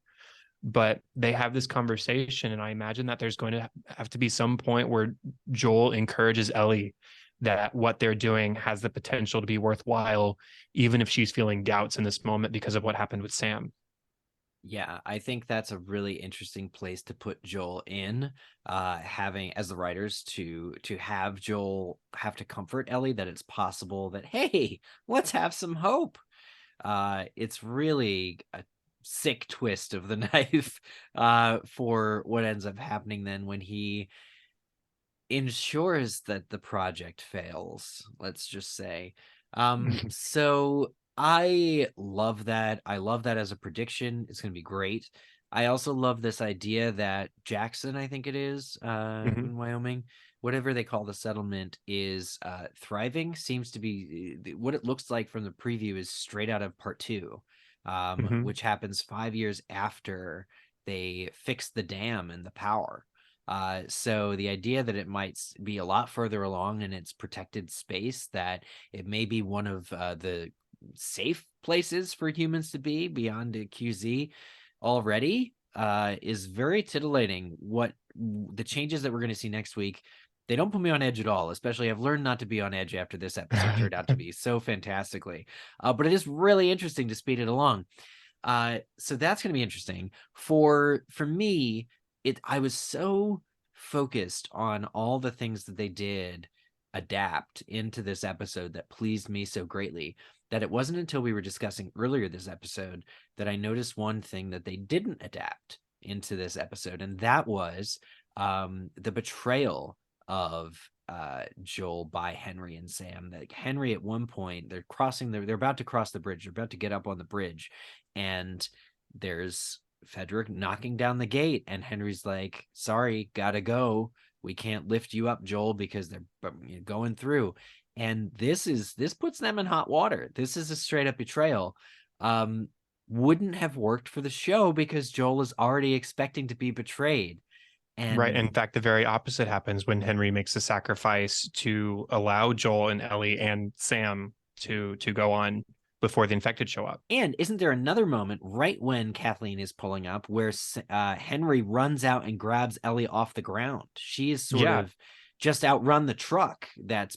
But they have this conversation, and I imagine that there's going to have to be some point where Joel encourages Ellie that what they're doing has the potential to be worthwhile, even if she's feeling doubts in this moment because of what happened with Sam. Yeah, I think that's a really interesting place to put Joel in, having as the writers to have Joel have to comfort Ellie that it's possible that, hey, let's have some hope. It's really a sick twist of the knife for what ends up happening then when he ensures that the project fails, let's just say. So I love that. I love that as a prediction. It's going to be great. I also love this idea that Jackson, I think it is, in Wyoming, whatever they call the settlement, is thriving. Seems to be what it looks like from the preview is straight out of part 2, which happens 5 years after they fix the dam and the power. So the idea that it might be a lot further along in its protected space, that it may be one of the safe places for humans to be beyond a QZ already, is very titillating. What the changes that we're going to see next week, they don't put me on edge at all. Especially, I've learned not to be on edge after this episode turned out to be so fantastically. But it is really interesting to speed it along. So that's going to be interesting. For me, I was so focused on all the things that they did adapt into this episode that pleased me so greatly, that it wasn't until we were discussing earlier this episode that I noticed one thing that they didn't adapt into this episode, and that was the betrayal of Joel by Henry and Sam. That Henry, at one point, they're about to cross the bridge, they're about to get up on the bridge, and there's Frederick knocking down the gate, and Henry's like, "Sorry, gotta go. We can't lift you up, Joel, because they're going through." And this puts them in hot water. This is a straight up betrayal. Wouldn't have worked for the show because Joel is already expecting to be betrayed. And right. In fact, the very opposite happens when Henry makes a sacrifice to allow Joel and Ellie and Sam to go on. before the infected show up. And isn't there another moment right when Kathleen is pulling up where Henry runs out and grabs Ellie off the ground? She is sort of just outrun the truck that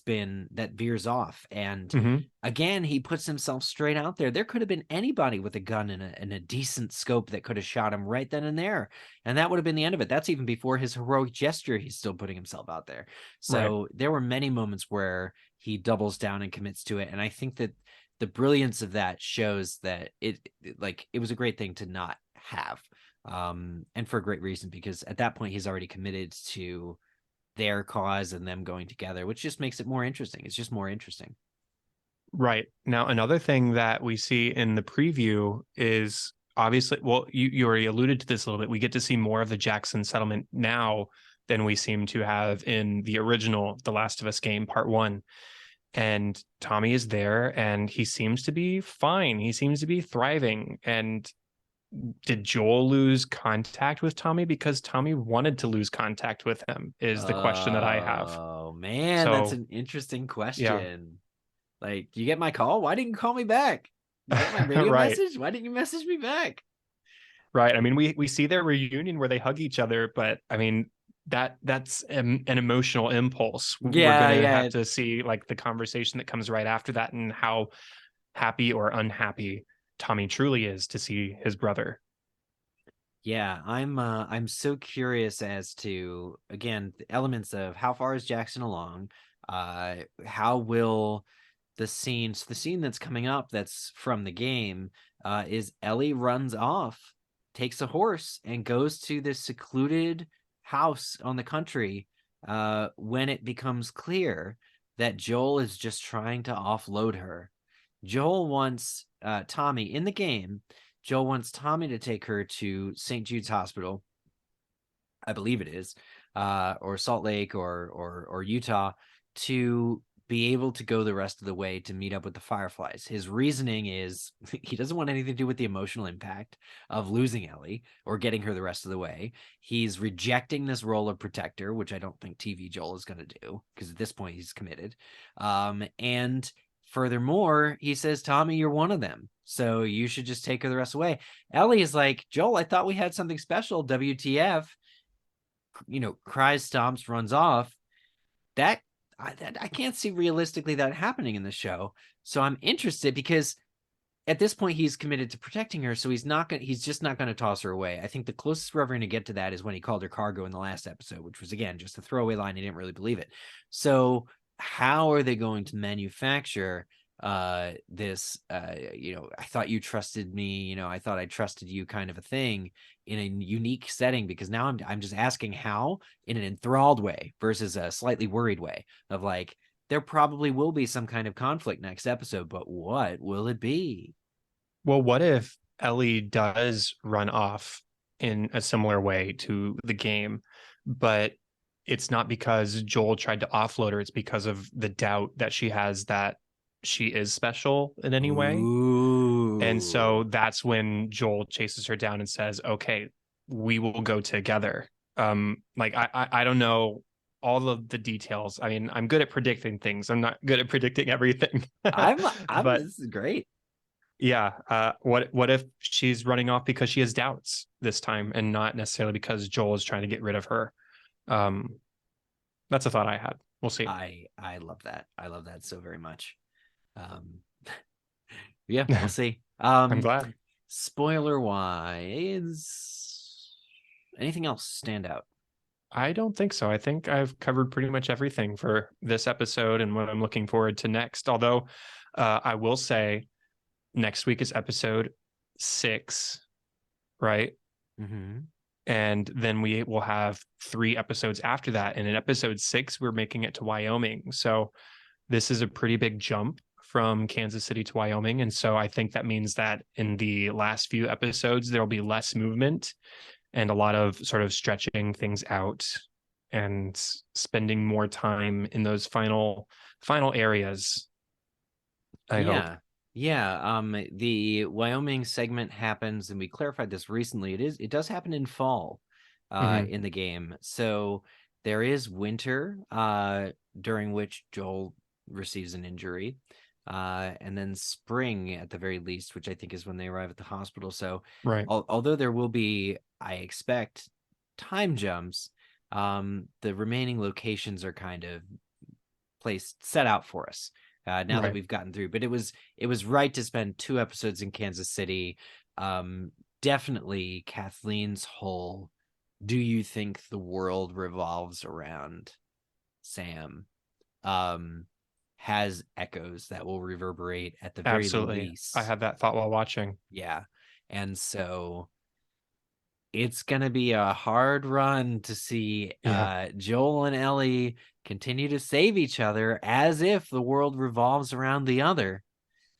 veers off. And again, he puts himself straight out there. There could have been anybody with a gun and a decent scope that could have shot him right then and there. And that would have been the end of it. That's even before his heroic gesture. He's still putting himself out there. So there were many moments where he doubles down and commits to it. And I think that the brilliance of that shows that it was a great thing to not have. And for a great reason, because at that point he's already committed to their cause and them going together, which just makes it more interesting. It's just more interesting. Right. Now, another thing that we see in the preview is obviously, well, you already alluded to this a little bit. We get to see more of the Jackson settlement now than we seem to have in the original The Last of Us game, Part 1. And Tommy is there and he seems to be fine. He seems to be thriving. And did Joel lose contact with Tommy because Tommy wanted to lose contact with him is the question that I have. Oh man, that's an interesting question. Yeah. Like, you get my call? Why didn't you call me back? You get my radio Right. message? Why didn't you message me back? Right. I mean, we see their reunion where they hug each other, but I mean, that's an emotional impulse. Yeah, We're gonna have to see like the conversation that comes right after that and how happy or unhappy Tommy truly is to see his brother. Yeah, I'm so curious as to, again, the elements of how far is Jackson along? How will the scene that's coming up that's from the game is Ellie runs off, takes a horse, and goes to this secluded house on the country when it becomes clear that Joel is just trying to offload her. Joel wants Tommy in the game. Joel wants Tommy to take her to St. Jude's Hospital, I believe it is, or Salt Lake or Utah, to be able to go the rest of the way to meet up with the Fireflies. His reasoning is he doesn't want anything to do with the emotional impact of losing Ellie or getting her the rest of the way. He's rejecting this role of protector, which I don't think TV Joel is going to do, because at this point he's committed. And furthermore, he says, Tommy, you're one of them, so you should just take her the rest of the way. Ellie is like, Joel, I thought we had something special. WTF? Cries, stomps, runs off. I can't see realistically that happening in the show. So I'm interested because at this point he's committed to protecting her. So he's just not going to toss her away. I think the closest we're ever going to get to that is when he called her cargo in the last episode, which was, again, just a throwaway line. He didn't really believe it. So how are they going to manufacture this I thought you trusted me, I thought I trusted you kind of a thing in a unique setting? Because now I'm just asking how, in an enthralled way versus a slightly worried way of like, there probably will be some kind of conflict next episode, but what will it be? Well, what if Ellie does run off in a similar way to the game, but it's not because Joel tried to offload her, it's because of the doubt that she has that she is special in any way. Ooh. And so that's when Joel chases her down and says, okay, we will go together. I don't know all of the details. I mean, I'm good at predicting things. I'm not good at predicting everything. But this is great. Yeah. What if she's running off because she has doubts this time and not necessarily because Joel is trying to get rid of her? That's a thought I had. We'll see. I love that. I love that so very much. Yeah, we'll see. I'm glad. Spoiler wise, anything else stand out? I don't think so. I think I've covered pretty much everything for this episode and what I'm looking forward to next. Although I will say next week is episode 6, right? Mm-hmm. And then we will have 3 episodes after that. And in episode 6, we're making it to Wyoming. So this is a pretty big jump from Kansas City to Wyoming. And so I think that means that in the last few episodes, there'll be less movement and a lot of sort of stretching things out and spending more time in those final areas. I hope. Yeah. The Wyoming segment happens, and we clarified this recently. It does happen in fall in the game. So there is winter during which Joel receives an injury. and then spring at the very least, which I think is when they arrive at the hospital. So Right. although there will be, I expect, time jumps, the remaining locations are kind of set out for us now that Right. we've gotten through. But it was right to spend 2 episodes in Kansas City. Definitely Kathleen's whole "do you think the world revolves around Sam" has echoes that will reverberate at the very Absolutely. least. I had that thought while watching. Yeah. And so it's gonna be a hard run to see Yeah. Joel and Ellie continue to save each other as if the world revolves around the other.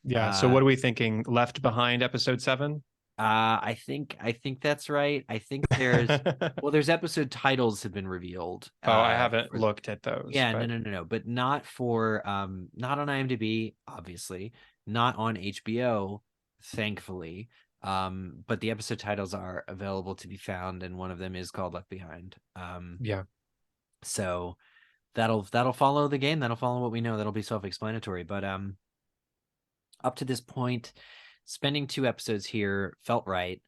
Yeah. So Uh, what are we thinking? Left Behind episode 7? I think that's right. I think there's episode titles have been revealed. Oh, I haven't For, looked at those, yeah, but no, but not for not on IMDb, obviously, not on HBO, thankfully. But the episode titles are available to be found, and one of them is called Left Behind. yeah. So that'll follow the game. That'll follow what we know. That'll be self-explanatory. But up to this point, spending 2 episodes here felt right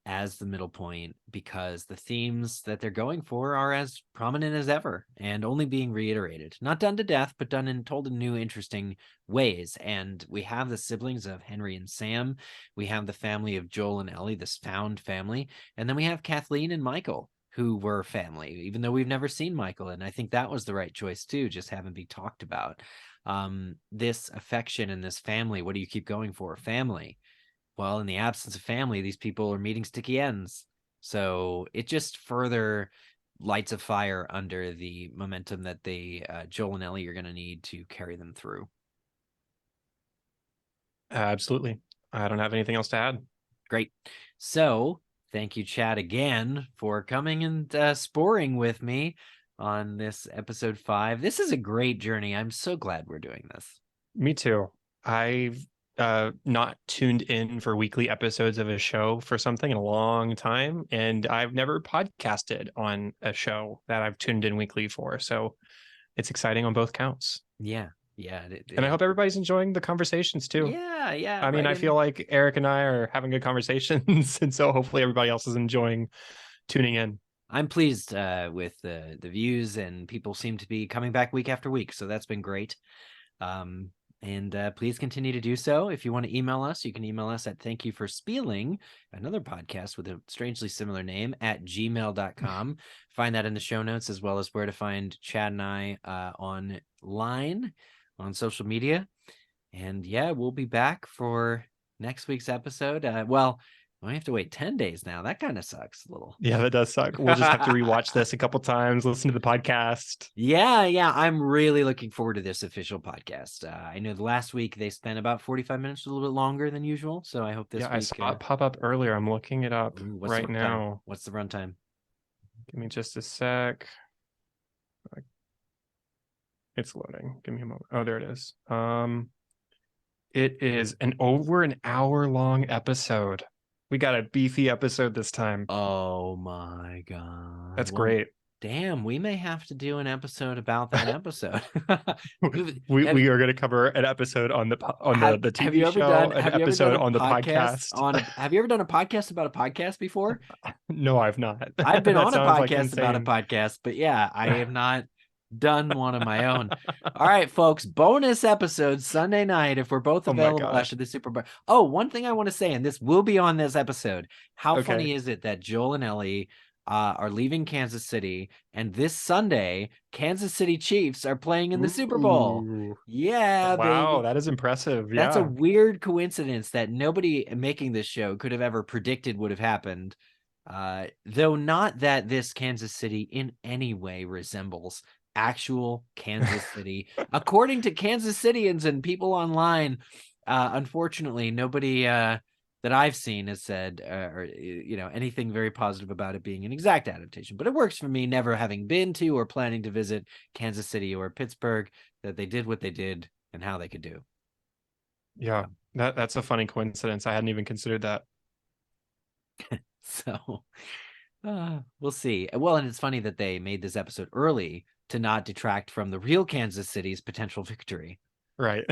as the middle point, because the themes that they're going for are as prominent as ever and only being reiterated, not done to death, but told in new, interesting ways. And we have the siblings of Henry and Sam. We have the family of Joel and Ellie, this found family. And then we have Kathleen and Michael, who were family, even though we've never seen Michael. And I think that was the right choice too, just haven't been talked about. This affection and this family, what do you keep going for? Family. Well, in the absence of family, these people are meeting sticky ends. So it just further lights a fire under the momentum that they Joel and Ellie are going to need to carry them through. Absolutely. I don't have anything else to add. Great. So thank you, Chad, again for coming and sporing with me on this episode 5. This is a great journey. I'm so glad we're doing this. Me too. I've not tuned in for weekly episodes of a show for something in a long time, and I've never podcasted on a show that I've tuned in weekly for. So it's exciting on both counts. Yeah. And I hope everybody's enjoying the conversations too. Yeah. I mean, I feel like Eric and I are having good conversations, and so hopefully everybody else is enjoying tuning in. I'm pleased with the views, and people seem to be coming back week after week, so that's been great. And please continue to do so. If you want to email us, you can email us at thankyouforspieling, another podcast with a strangely similar name, at gmail.com. Find that in the show notes, as well as where to find Chad and I online on social media. And yeah, we'll be back for next week's episode. We have to wait 10 days now. That kind of sucks a little. Yeah, that does suck. We'll just have to rewatch this a couple times, listen to the podcast. Yeah. I'm really looking forward to this official podcast. I know the last week they spent about 45 minutes, a little bit longer than usual. So I hope this week. I saw it pop up earlier. I'm looking it up right now. What's the runtime? Give me just a sec. It's loading. Give me a moment. Oh, there it is. It is over an hour long episode. We got a beefy episode this time. Oh my God. That's great. Damn, we may have to do an episode about that episode. we are going to cover an episode on the TV show, an episode on the podcast. Have you ever done a podcast about a podcast before? No, I've not. I've been on a podcast about a podcast, but yeah, I have not done one of my own. All right, folks, bonus episode Sunday night if we're both available after the Super Bowl. Oh, one thing I want to say, and this will be on this episode. How funny is it that Joel and Ellie are leaving Kansas City, and this Sunday, Kansas City Chiefs are playing in the Super Bowl? Yeah, wow, baby. that is impressive. Yeah. That's a weird coincidence that nobody making this show could have ever predicted would have happened. Though not that this Kansas City in any way resembles actual Kansas City. According to Kansas Cityans and people online, unfortunately, nobody that I've seen has said anything very positive about it being an exact adaptation. But it works for me, never having been to or planning to visit Kansas City or Pittsburgh, that they did what they did and how they could do. Yeah, that's a funny coincidence. I hadn't even considered that. So we'll see. Well, and it's funny that they made this episode early to not detract from the real Kansas City's potential victory. Right.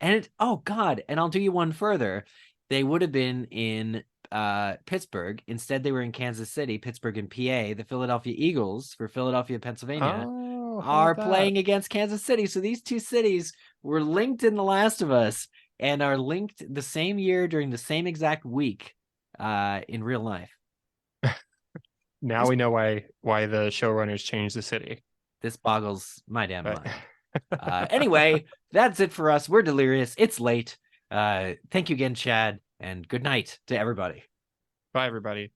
And I'll do you one further. They would have been in Pittsburgh. Instead, they were in Kansas City, Pittsburgh, and PA. The Philadelphia Eagles for Philadelphia, Pennsylvania are playing against Kansas City. So these two cities were linked in The Last of Us and are linked the same year during the same exact week in real life. Now we know why the showrunners changed the city. This boggles my damn mind. Anyway, that's it for us. We're delirious. It's late. Thank you again, Chad, and good night to everybody. Bye, everybody.